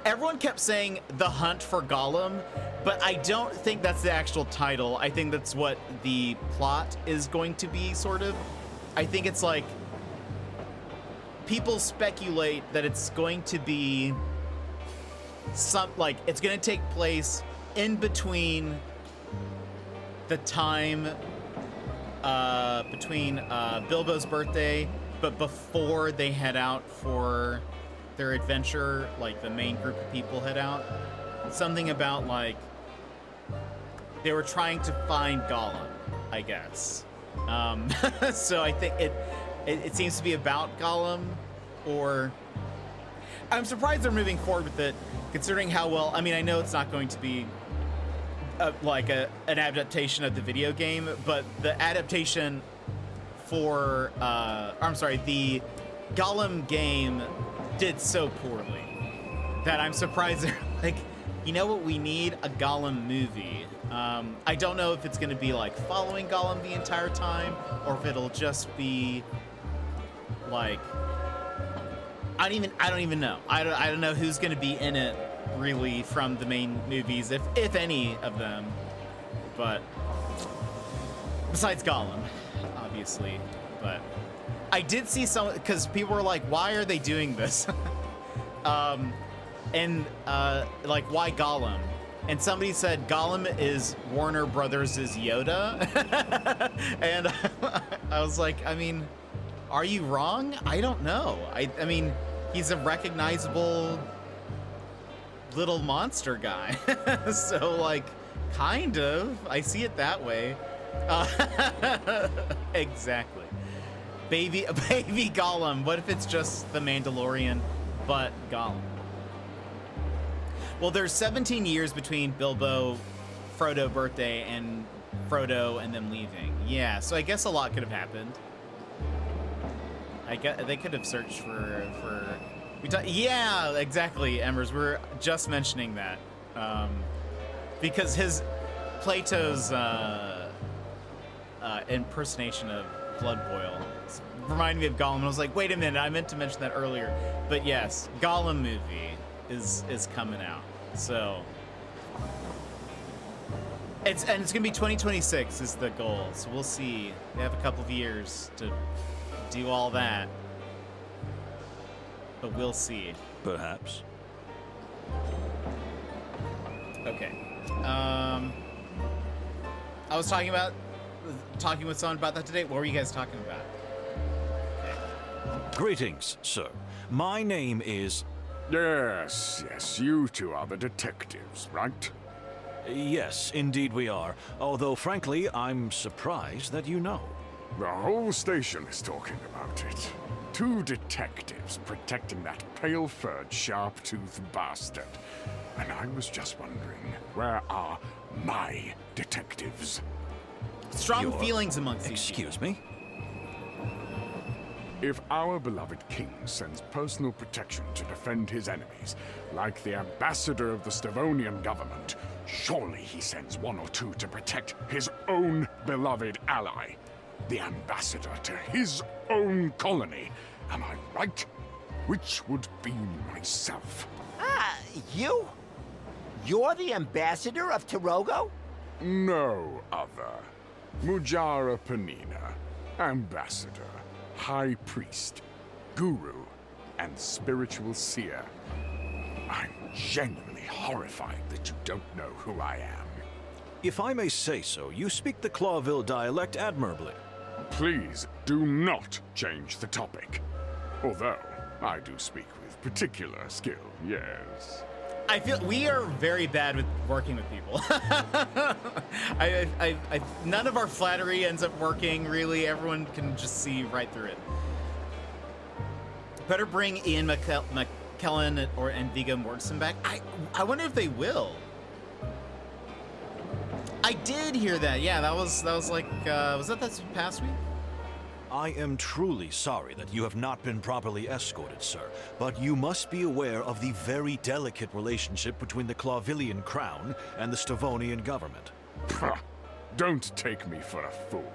S1: everyone kept saying The Hunt for Gollum, but I don't think that's the actual title. I think that's what the plot is going to be, sort of. I think it's like, people speculate that it's going to be it's going to take place in between the time between Bilbo's birthday, but before they head out for their adventure, like the main group of people head out. Something about like they were trying to find Gollum, I guess. So I think it seems to be about Gollum, or I'm surprised they're moving forward with it, considering how well. I mean, I know it's not going to be like an adaptation of the video game, but the adaptation for the Gollum game did so poorly that I'm surprised they're like, you know what, we need a Gollum movie. I don't know if it's going to be like following Gollum the entire time, or if it'll just be like, I don't even know. I don't know who's going to be in it really from the main movies, if any of them. But besides Gollum, obviously. But I did see some, because people were like, why are they doing this? And like, why Gollum? And somebody said Gollum is Warner Brothers' Yoda. And I was like, I mean, are you wrong? I don't know. I mean, he's a recognizable little monster guy. So like, kind of, I see it that way. Exactly. Baby Gollum. What if it's just the Mandalorian, but Gollum? Well, there's 17 years between Bilbo, Frodo birthday, and Frodo and them leaving. Yeah, so I guess a lot could have happened. I guess they could have searched for. Yeah, exactly, Embers. We're just mentioning that because Plato's impersonation of Blood Boil reminded me of Gollum. I was like, wait a minute, I meant to mention that earlier. But yes, Gollum movie is coming out. So it's gonna be 2026 is the goal. So we'll see. They have a couple of years to do all that. But we'll see.
S2: Perhaps.
S1: Okay. I was talking with someone about that today. What were you guys talking about? Okay.
S2: Greetings, sir. My name is...
S9: Yes, you two are the detectives, right?
S2: Yes, indeed we are. Although, frankly, I'm surprised that you know.
S9: The whole station is talking about it. 2 detectives protecting that pale-furred, sharp-toothed bastard. And I was just wondering, where are my detectives?
S1: Strong feelings amongst these
S2: Excuse me?
S9: If our beloved king sends personal protection to defend his enemies, like the ambassador of the Stavonian government, surely he sends 1 or 2 to protect his own beloved ally, the ambassador to his own colony. Am I right? Which would be myself.
S3: You? You're the ambassador of Tarogo?
S9: No other. Mujara Panina, ambassador, high priest, guru, and spiritual seer. I'm genuinely horrified that you don't know who I am.
S2: If I may say so, you speak the Clawville dialect admirably.
S9: Please do not change the topic. Although, I do speak with particular skill, yes.
S1: I feel we are very bad with working with people. None of our flattery ends up working, really. Everyone can just see right through it. Better bring Ian McKellen and Viggo Mortensen back. I wonder if they will. I did hear that. Yeah, that was like, was that this past week?
S2: I am truly sorry that you have not been properly escorted, sir, but you must be aware of the very delicate relationship between the Clawvillian crown and the Stavonian government.
S9: Pah, don't take me for a fool.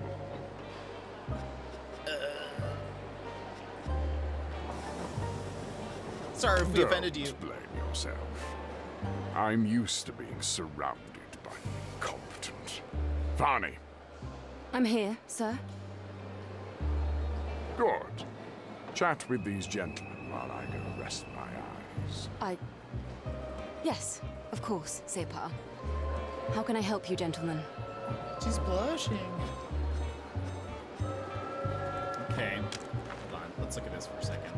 S1: Sorry if we offended you.
S9: Don't blame yourself. I'm used to being surrounded by the incompetent. Varney.
S10: I'm here, sir.
S9: Good. Chat with these gentlemen while I go rest my eyes.
S10: Yes, of course, Sepa. How can I help you, gentlemen?
S1: She's blushing. let's look at this for a second.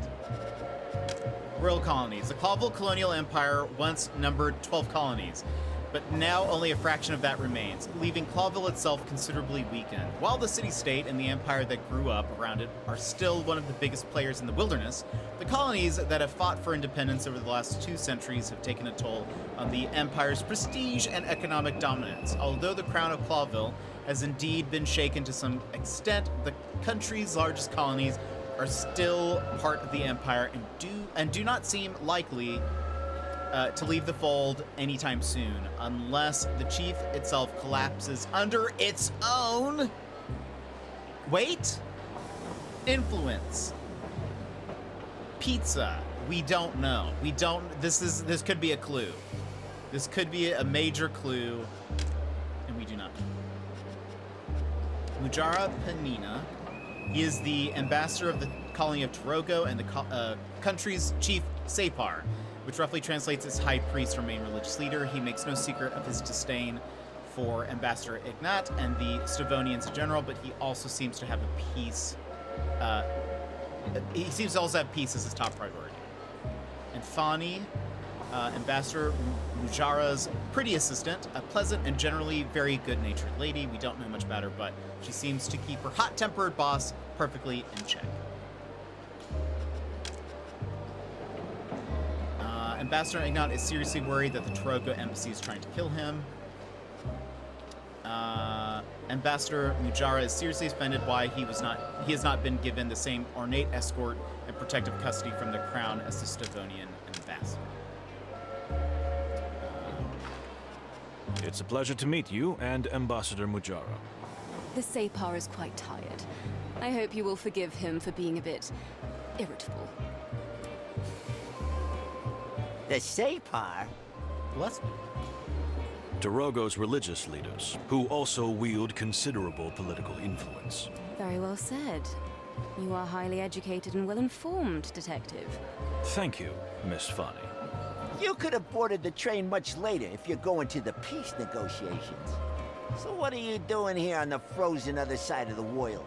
S1: Royal colonies. The Clawville colonial empire once numbered 12 colonies, but now only a fraction of that remains, leaving Clawville itself considerably weakened. While the city-state and the empire that grew up around it are still one of the biggest players in the wilderness, the colonies that have fought for independence over the last 2 centuries have taken a toll on the empire's prestige and economic dominance. Although the crown of Clawville has indeed been shaken to some extent, the country's largest colonies are still part of the empire and do not seem likely to leave the fold anytime soon, unless the chief itself collapses under its own influence. Pizza. We don't know. This could be a clue. This could be a major clue, and we do not know. Mujara Panina. He is the ambassador of the colony of Tarogo and the country's chief Separ, which roughly translates as high priest or main religious leader. He makes no secret of his disdain for Ambassador Ignat and the Stavonians in general, but he also seems to have a peace. He seems to also have peace as his top priority. And Fani, Ambassador Mujara's pretty assistant, a pleasant and generally very good-natured lady. We don't know much about her, but she seems to keep her hot-tempered boss perfectly in check. Ambassador Ignat is seriously worried that the Tarogo embassy is trying to kill him. Ambassador Mujara is seriously offended why he has not been given the same ornate escort and protective custody from the crown as the Stavonian ambassador.
S2: It's a pleasure to meet you and Ambassador Mujara.
S10: The Separ is quite tired. I hope you will forgive him for being a bit irritable.
S3: The Separ?
S1: Bless me.
S2: Tarogo's religious leaders, who also wield considerable political influence.
S10: Very well said. You are highly educated and well-informed, Detective.
S2: Thank you, Miss Fani.
S3: You could have boarded the train much later if you're going to the peace negotiations. So what are you doing here on the frozen other side of the world?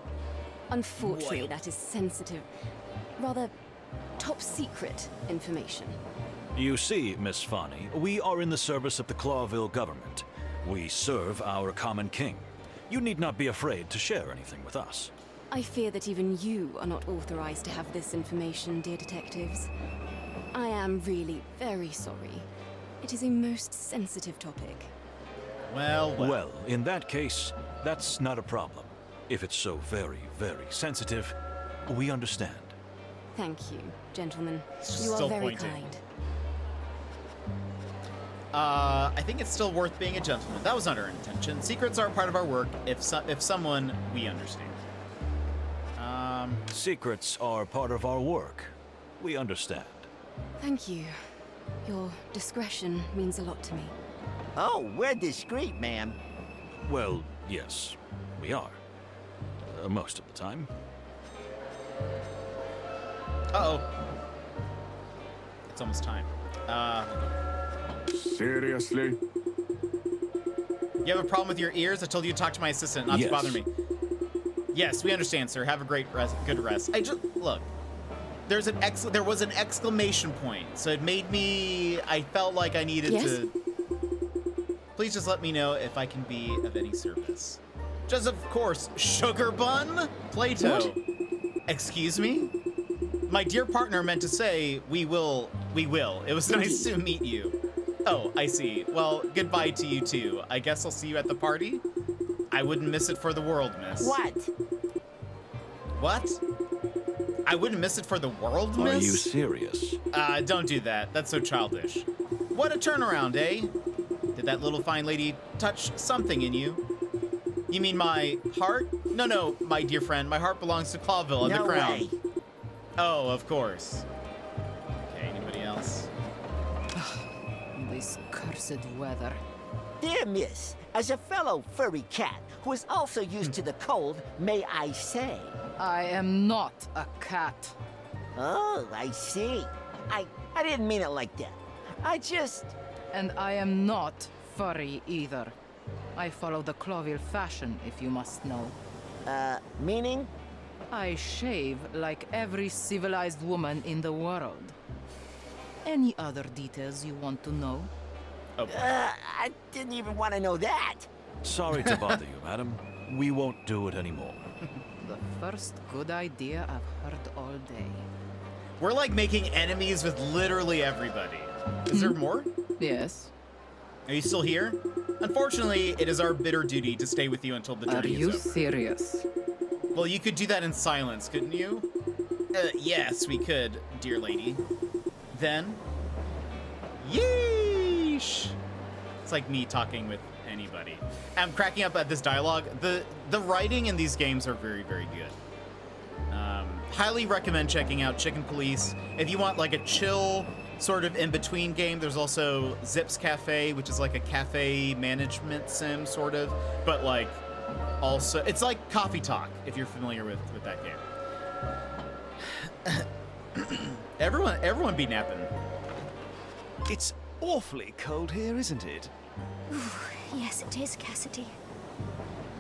S10: Unfortunately, that is sensitive, rather top-secret information.
S2: You see, Miss Fani, we are in the service of the Clawville government. We serve our common king. You need not be afraid to share anything with us.
S10: I fear that even you are not authorized to have this information, dear detectives. I am really very sorry. It is a most sensitive topic.
S2: Well, in that case, that's not a problem. If it's so very, very sensitive, we understand.
S10: Thank you, gentlemen. You are
S1: Still
S10: very
S1: pointing.
S10: kind.
S1: I think it's still worth being a gentleman. That was not our intention. Secrets are part of our work. If someone, we understand.
S2: Secrets are part of our work. We understand.
S10: Thank you. Your discretion means a lot to me.
S3: Oh, we're discreet, ma'am.
S2: Well, yes, we are. Most of the time.
S1: Uh-oh. It's almost time.
S9: Seriously?
S1: You have a problem with your ears? I told you to talk to my assistant, not to
S2: Yes.
S1: bother me. Yes, we understand, sir. Have a great rest, good rest. Look. There was an exclamation point, so it made me. I felt like I needed to. Please just let me know if I can be of any service. Just of course, sugar bun, Plato.
S10: What?
S1: Excuse me. My dear partner meant to say we will. It was nice to meet you. Oh, I see. Well, goodbye to you too. I guess I'll see you at the party. I wouldn't miss it for the world, miss.
S3: What?
S1: What? I wouldn't miss it for the world, miss?
S2: Are you serious?
S1: Don't do that. That's so childish. What a turnaround, eh? Did that little fine lady touch something in you? You mean my heart? No, my dear friend. My heart belongs to Clawville and the crown.
S3: Way.
S1: Oh, of course. Okay, anybody else?
S5: This cursed weather.
S3: Dear miss, as a fellow furry cat who is also used to the cold, may I say?
S5: I am not a cat.
S3: Oh, I see. I didn't mean it like that. I just...
S5: And I am not furry either. I follow the Clawville fashion, if you must know.
S3: Meaning?
S5: I shave like every civilized woman in the world. Any other details you want to know?
S1: Oh, boy.
S3: I didn't even want to know that.
S2: Sorry to bother you, madam. We won't do it anymore.
S5: The first good idea I've heard all day.
S1: We're like making enemies with literally everybody. Is there more?
S5: Yes.
S1: Are you still here? Unfortunately, it is our bitter duty to stay with you until the
S5: Are
S1: journey
S5: you
S1: is over.
S5: serious?
S1: Well, you could do that in silence, couldn't you? Yes, we could, dear lady. Then, yeesh. It's like me talking with anybody. I'm cracking up at this dialogue. The writing in these games are very, very good. Highly recommend checking out Chicken Police. If you want like a chill sort of in-between game, there's also Zips Cafe, which is like a cafe management sim sort of, but like also it's like Coffee Talk if you're familiar with that game. Everyone be napping.
S7: It's awfully cold here, isn't it?
S6: Yes, it is, Cassidy.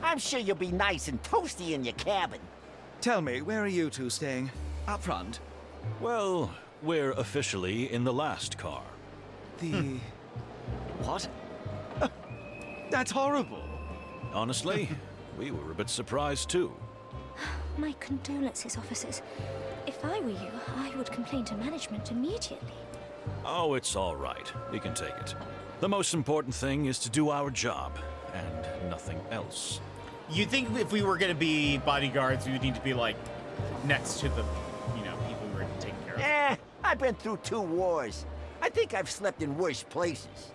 S3: I'm sure you'll be nice and toasty in your cabin.
S7: Tell me, where are you two staying? Up front?
S2: Well, we're officially in the last car.
S7: The... what? That's horrible.
S2: Honestly, we were a bit surprised too.
S6: My condolences, officers. If I were you, I would complain to management immediately.
S2: Oh, it's all right. We can take it. The most important thing is to do our job, and nothing else.
S1: You'd think if we were going to be bodyguards, we would need to be like next to the, people we were taking care of.
S3: I've been through 2 wars. I think I've slept in worse places.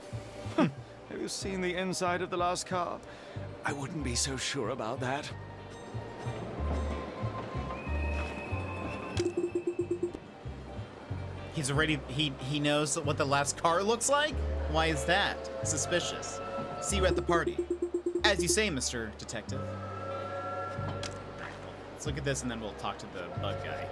S7: Have you seen the inside of the last car? I wouldn't be so sure about that.
S1: He's already, he knows what the last car looks like? Why is that? Suspicious. See you at the party. As you say, Mr. Detective. Let's look at this and then we'll talk to the bug guy.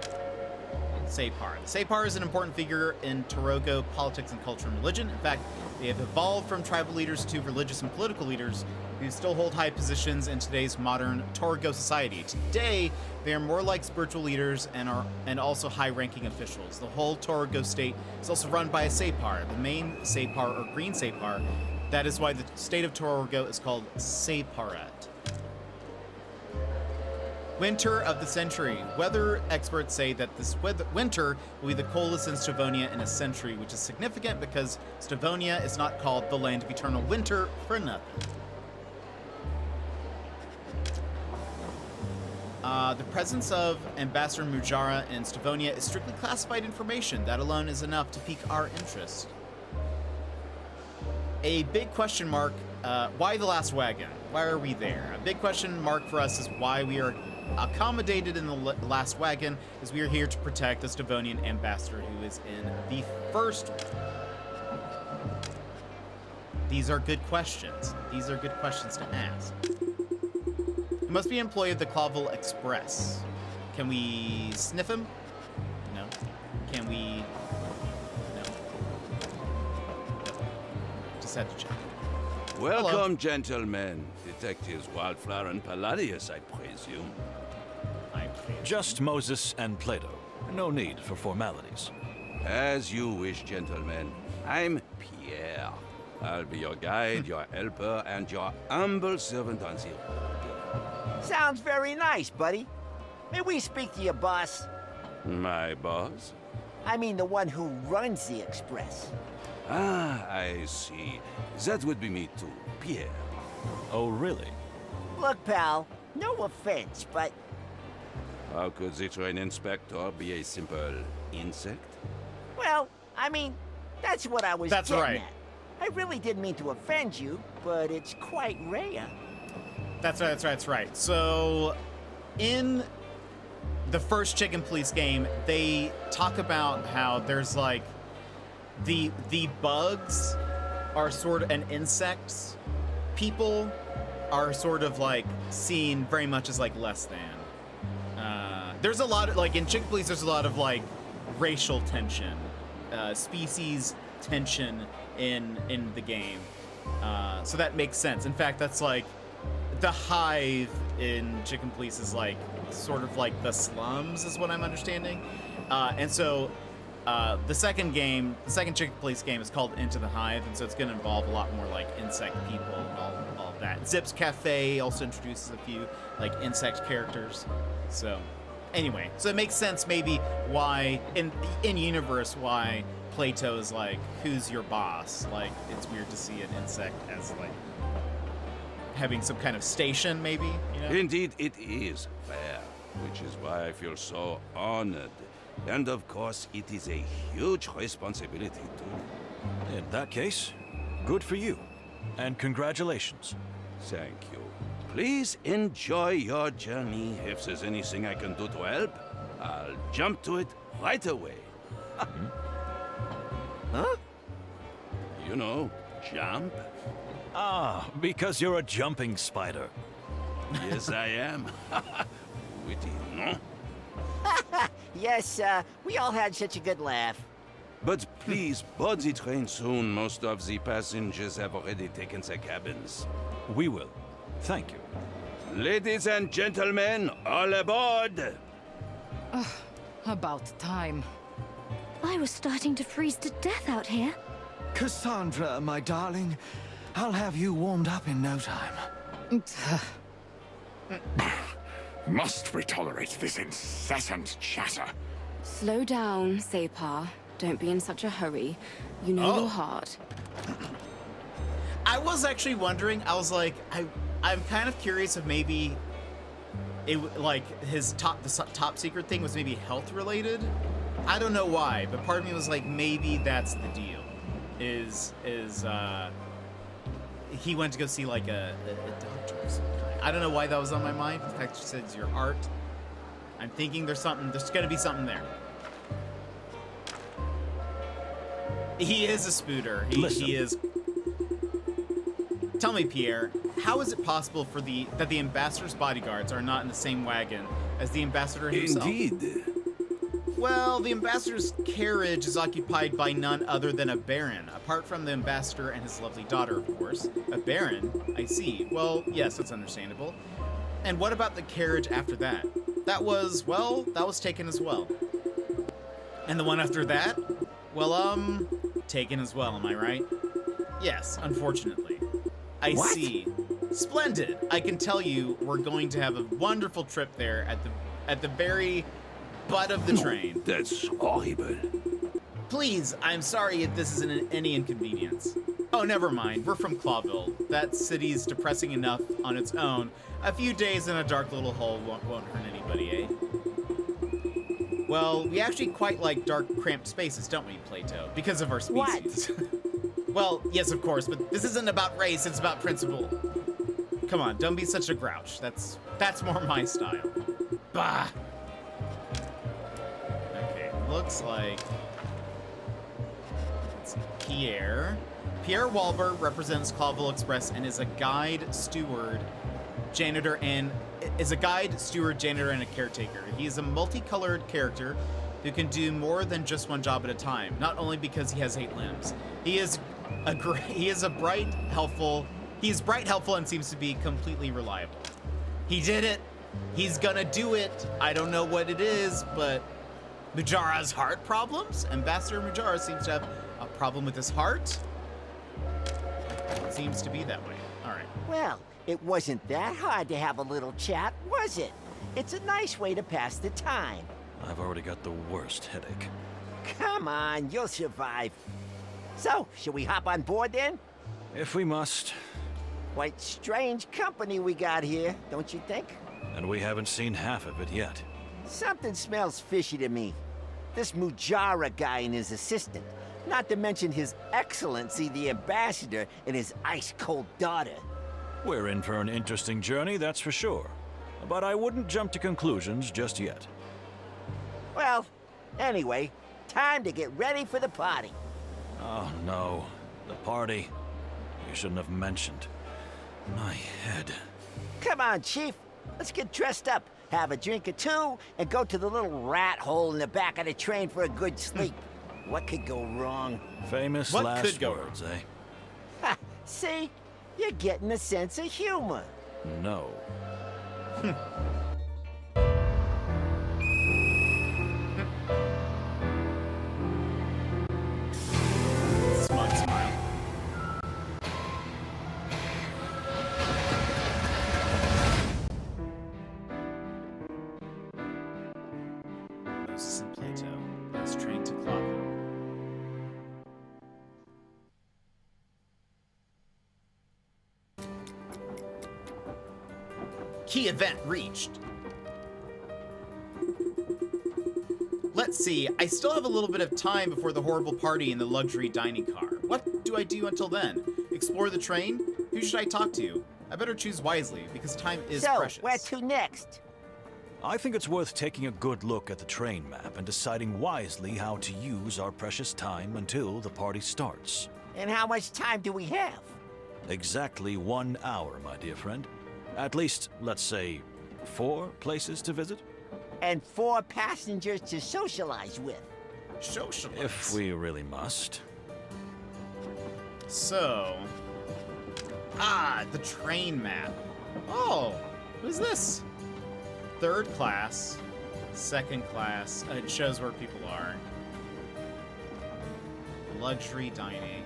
S1: Separ. The Separ is an important figure in Torogo politics and culture and religion. In fact, they have evolved from tribal leaders to religious and political leaders who still hold high positions in today's modern Torogo society. Today, they are more like spiritual leaders and also high-ranking officials. The whole Torogo state is also run by a Separ, the main Separ or green Separ. That is why the state of Torogo is called Separat. Winter of the century. Weather experts say that this winter will be the coldest in Stavonia in a century, which is significant because Stavonia is not called the land of eternal winter for nothing. The presence of Ambassador Mujara in Stavonia is strictly classified information. That alone is enough to pique our interest. A big question mark, why the last wagon? Why are we there? A big question mark for us is why we are accommodated in the last wagon, is we are here to protect the Stavonian ambassador who is in the first one. These are good questions. These are good questions to ask. He must be an employee of the Clawville Express. Can we sniff him? No. Can we... No. Just had to check.
S11: Welcome,
S1: Hello.
S11: gentlemen. Detectives Wildflower and Palladius, I presume.
S2: Just Moses and Plato. No need for formalities.
S11: As you wish, gentlemen. I'm Pierre. I'll be your guide, your helper, and your humble servant on the road.
S3: Sounds very nice, buddy. May we speak to your boss?
S11: My boss?
S3: I mean the one who runs the Express.
S11: Ah, I see. That would be me too, Pierre.
S2: Oh, really?
S3: Look, pal, no offense, but
S11: How could the train inspector be a simple insect?
S3: well, I mean, that's what I was
S1: That's
S3: getting
S1: right.
S3: at. I really didn't mean to offend you, but it's quite rare.
S1: That's right. So, in the first Chicken Police game, they talk about how there's like the bugs are sort of, and insects, people are sort of like seen very much as like less than. There's a lot of, like in Chicken Police, there's a lot of like racial tension, species tension in the game. So that makes sense. In fact, that's like the Hive in Chicken Police is like sort of like the slums, is what I'm understanding. And so the second Chicken Police game is called Into the Hive, and so it's going to involve a lot more like insect people and all of that. Zips Cafe also introduces a few like insect characters. So anyway, so it makes sense maybe why in universe why Plato is like, who's your boss? Like, it's weird to see an insect as like having some kind of station, maybe, you know?
S11: Indeed, it is fair, which is why I feel so honored. And of course, it is a huge responsibility too.
S2: In that case, good for you. And congratulations.
S11: Thank you. Please enjoy your journey. If there's anything I can do to help, I'll jump to it right away.
S3: Huh?
S11: You know, jump.
S2: Ah, because you're a jumping spider.
S11: Yes, I am. Witty, no?
S3: Yes, we all had such a good laugh.
S11: But please board the train soon. Most of the passengers have already taken their cabins.
S2: We will. Thank you.
S11: Ladies and gentlemen, all aboard!
S5: About time.
S6: I was starting to freeze to death out here.
S7: Cassandra, my darling, I'll have you warmed up in no time.
S9: Must we tolerate this incessant chatter?
S10: Slow down, Separ. Don't be in such a hurry. You know your heart.
S1: I was actually wondering, I was like, I'm kind of curious if maybe like his the top secret thing was maybe health related. I don't know why, but part of me was like, maybe that's the deal. Is he went to go see like a doctor or something. I don't know why that was on my mind. The fact she said it's your art. I'm thinking there's gonna be something there. He is a spooter. He is. Tell me, Pierre, how is it possible that the ambassador's bodyguards are not in the same wagon as the ambassador himself?
S11: Indeed.
S1: Well, the ambassador's carriage is occupied by none other than a baron, apart from the ambassador and his lovely daughter, of course. A baron? I see. Well, yes, that's understandable. And what about the carriage after that? That was taken as well. And the one after that? Well, taken as well, am I right? Yes, unfortunately. I see. Splendid. I can tell you we're going to have a wonderful trip there at the very butt of the train.
S11: That's horrible.
S1: Please, I'm sorry if this is any inconvenience. Oh, never mind. We're from Clawville. That city's depressing enough on its own. A few days in a dark little hole won't hurt anybody, eh? Well, we actually quite like dark, cramped spaces, don't we, Plato? Because of our species. Well, yes, of course, but this isn't about race, it's about principle. Come on, don't be such a grouch. That's more my style. Bah! Okay, looks like it's Pierre. Pierre Walber represents Clawville Express and is a guide, steward, janitor, and a caretaker. He is a multicolored character who can do more than just one job at a time, not only because he has 8 limbs. He is bright, helpful, and seems to be completely reliable. He did it. He's gonna do it. I don't know what it is, but Mujara's heart problems? Ambassador Mujara seems to have a problem with his heart. It seems to be that way. All right.
S3: Well, it wasn't that hard to have a little chat, was it? It's a nice way to pass the time.
S2: I've already got the worst headache.
S3: Come on, you'll survive. So, should we hop on board then?
S2: If we must.
S3: Quite strange company we got here, don't you think?
S2: And we haven't seen half of it yet.
S3: Something smells fishy to me. This Mujara guy and his assistant. Not to mention His Excellency the Ambassador and his ice-cold daughter.
S2: We're in for an interesting journey, that's for sure. But I wouldn't jump to conclusions just yet.
S3: Well, anyway, time to get ready for the party.
S2: Oh no, the party. You shouldn't have mentioned. My head.
S3: Come on, Chief. Let's get dressed up, have a drink or two, and go to the little rat hole in the back of the train for a good sleep. What could go wrong?
S2: Famous
S1: What
S2: last
S1: could go
S2: words, eh?
S3: Ha! See? You're getting a sense of humor.
S2: No.
S1: Smug smile. Moses and Plato. Let's train to Clawville. Key event reached. Let's see, I still have a little bit of time before the horrible party in the luxury dining car. What do I do until then? Explore the train? Who should I talk to? I better choose wisely, because time is precious.
S3: So, where to next?
S2: I think it's worth taking a good look at the train map and deciding wisely how to use our precious time until the party starts.
S3: And how much time do we have?
S2: Exactly 1 hour, my dear friend. At least, let's say, 4 places to visit?
S3: And 4 passengers to socialize with.
S1: Socialize?
S2: If we really must.
S1: So... the train map. Oh, who's this? 3rd class, 2nd class. It shows where people are. Luxury dining.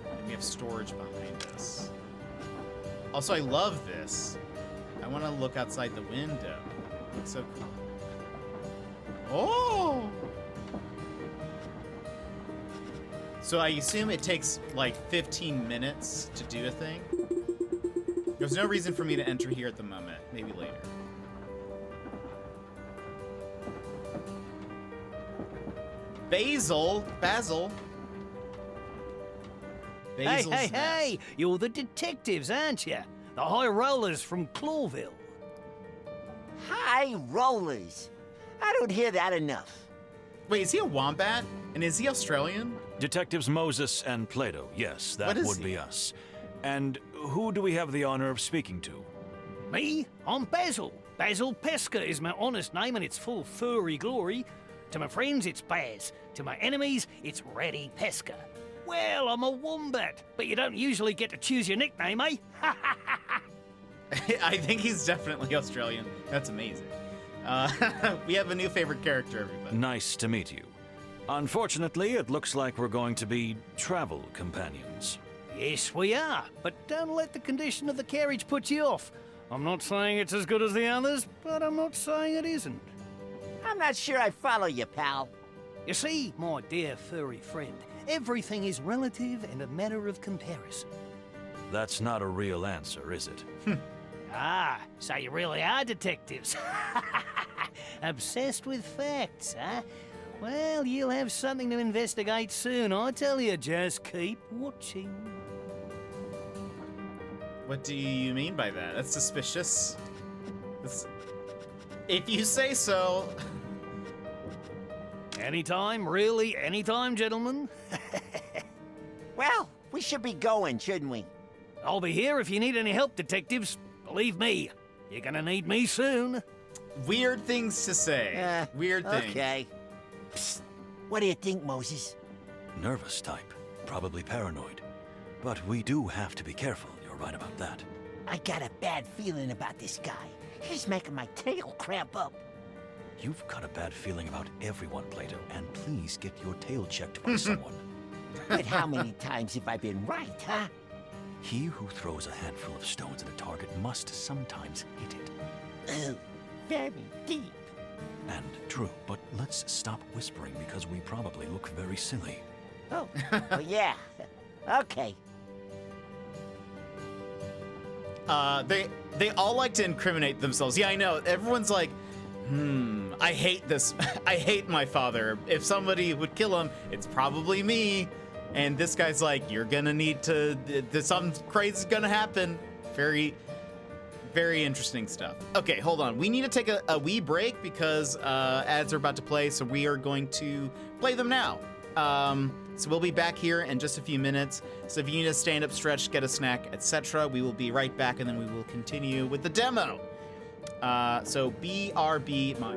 S1: And we have storage behind us. Also, I love this. I want to look outside the window. It looks so cool. Oh! So I assume it takes like 15 minutes to do a thing. There's no reason for me to enter here at the moment. Maybe later. Basil! Basil's nest.
S12: Hey! You're the detectives, aren't you? The high rollers from Clawville.
S3: High rollers. I don't hear that enough.
S1: Wait, is he a wombat? And is he Australian?
S2: Detectives Moses and Plato, yes, that would be us. And who do we have the honor of speaking to?
S12: Me? I'm Basil. Basil Pesca is my honest name and it's full furry glory. To my friends, it's Baz. To my enemies, it's Ratty Pesca. Well, I'm a wombat, but you don't usually get to choose your nickname, eh?
S1: I think he's definitely Australian. That's amazing. We have a new favorite character, everybody.
S2: Nice to meet you. Unfortunately, it looks like we're going to be travel companions.
S12: Yes, we are, but don't let the condition of the carriage put you off. I'm not saying it's as good as the others, but I'm not saying it isn't.
S3: I'm not sure I follow you, pal.
S12: You see, my dear furry friend, everything is relative and a matter of comparison.
S2: That's not a real answer, is it?
S12: So you really are detectives. Obsessed with facts, huh? Well, you'll have something to investigate soon, I tell you. Just keep watching.
S1: What do you mean by that? That's suspicious. If you say so.
S12: Anytime, really, anytime, gentlemen.
S3: Well, we should be going, shouldn't we?
S12: I'll be here if you need any help, detectives. Believe me, you're gonna need me soon.
S1: Weird things to say. Weird things.
S3: Okay. Psst. What do you think, Moses?
S2: Nervous type, probably paranoid. But we do have to be careful, you're right about that.
S3: I got a bad feeling about this guy. He's making my tail cramp up.
S2: You've got a bad feeling about everyone, Plato, and please get your tail checked by someone.
S3: But how many times have I been right, huh?
S2: He who throws a handful of stones at a target must sometimes hit it.
S3: Oh, very deep.
S2: And true, but let's stop whispering because we probably look very silly.
S3: Oh, well, yeah. Okay.
S1: They all like to incriminate themselves. Yeah, I know. Everyone's like, I hate this. I hate my father. If somebody would kill him, it's probably me. And this guy's like, you're gonna need to, something crazy's gonna happen. Very, very interesting stuff. Okay, hold on. We need to take a wee break because ads are about to play, so we are going to play them now. So we'll be back here in just a few minutes. So if you need to stand up, stretch, get a snack, etc., we will be right back, and then we will continue with the demo. So BRB, my...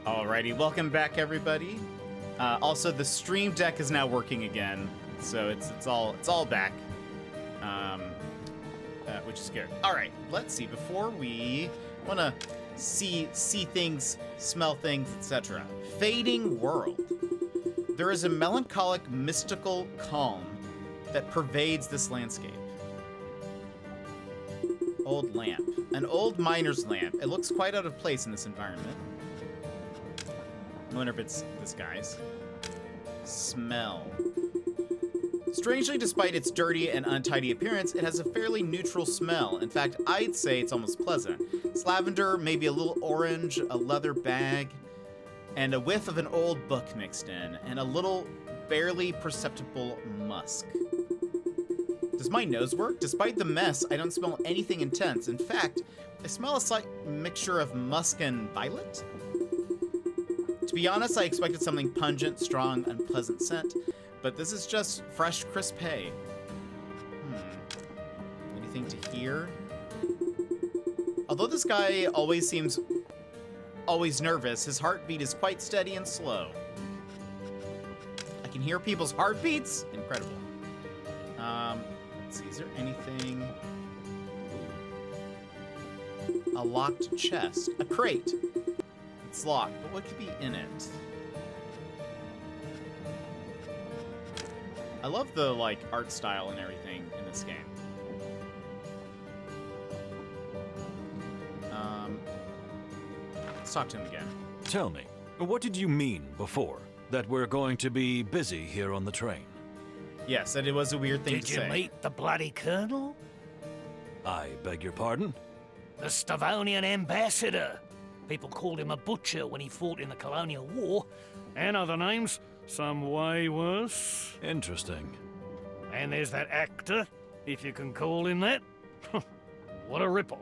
S1: Alrighty, welcome back, everybody. Also, the stream deck is now working again, so it's all back, which is good. All right, let's see. Before we want to see things, smell things, etc. Fading world. There is a melancholic, mystical calm that pervades this landscape. Old lamp, an old miner's lamp. It looks quite out of place in this environment. I wonder if it's this guy's. Smell. Strangely, despite its dirty and untidy appearance, it has a fairly neutral smell. In fact, I'd say it's almost pleasant. It's lavender, maybe a little orange, a leather bag, and a whiff of an old book mixed in, and a little, barely perceptible musk. Does my nose work? Despite the mess, I don't smell anything intense. In fact, I smell a slight mixture of musk and violet. To be honest, I expected something pungent, strong, unpleasant scent, but this is just fresh, crisp hay. Anything to hear? Although this guy always seems nervous, his heartbeat is quite steady and slow. I can hear people's heartbeats? Incredible. Let's see, is there anything? A locked chest. A crate. It's locked, but what could be in it? I love the, like, art style and everything in this game. Let's talk to him again.
S2: Tell me, what did you mean before? That we're going to be busy here on the train?
S1: Yes, that it was a weird thing to say.
S12: Did you meet the bloody colonel?
S2: I beg your pardon?
S12: The Stavonian ambassador. People called him a butcher when he fought in the colonial war, and other names, some way worse.
S2: Interesting.
S12: And there's that actor, if you can call him that. What a ripoff.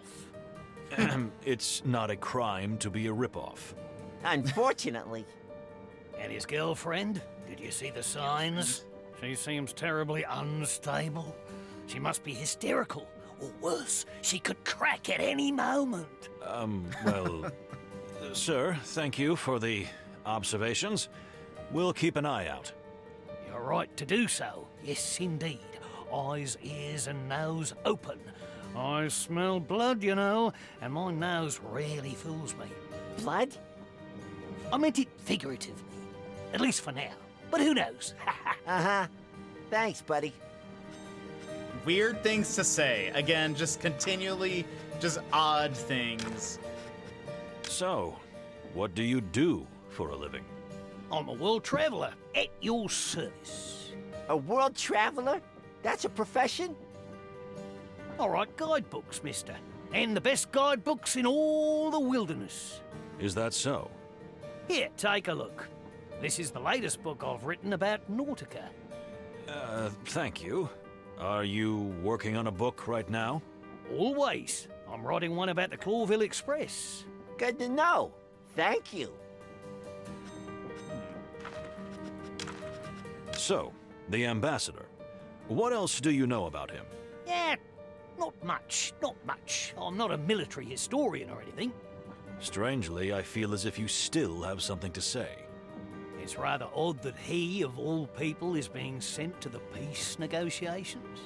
S2: It's not a crime to be a ripoff.
S3: Unfortunately.
S12: And his girlfriend? Did you see the signs? She seems terribly unstable. She must be hysterical. Or worse, she could crack at any moment.
S2: Well, sir, thank you for the observations. We'll keep an eye out.
S12: You're right to do so. Yes, indeed. Eyes, ears, and nose open. I smell blood, you know, and my nose rarely fools me.
S3: Blood?
S12: I meant it figuratively. At least for now. But who knows?
S3: Uh-huh. Thanks, buddy.
S1: Weird things to say. Again, just continually, just odd things.
S2: So, what do you do for a living?
S12: I'm a world traveler at your service.
S3: A world traveler? That's a profession?
S12: I write guidebooks, mister. And the best guidebooks in all the wilderness.
S2: Is that so?
S12: Here, take a look. This is the latest book I've written about Nautica.
S2: Thank you. Are you working on a book right now?
S12: Always. I'm writing one about the Clawville Express.
S3: Good to know. Thank you.
S2: So, the ambassador. What else do you know about him?
S12: Yeah, not much, not much. I'm not a military historian or anything.
S2: Strangely, I feel as if you still have something to say.
S12: It's rather odd that he, of all people, is being sent to the peace negotiations.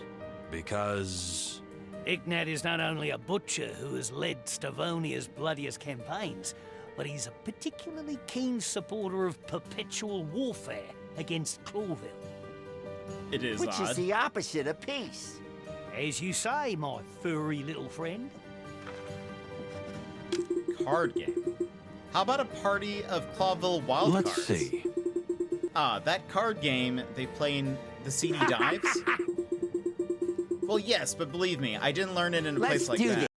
S2: Because...
S12: Ignat is not only a butcher who has led Stavonia's bloodiest campaigns, but he's a particularly keen supporter of perpetual warfare against Clawville.
S1: It is
S3: Which
S1: odd.
S3: is the opposite of peace.
S12: As you say, my furry little friend.
S1: Card game. How about a party of Clawville wild
S2: Let's
S1: cards?
S2: see.
S1: Ah, that card game they play in the CD Dives? Well, yes, but believe me, I didn't learn it in a place like that.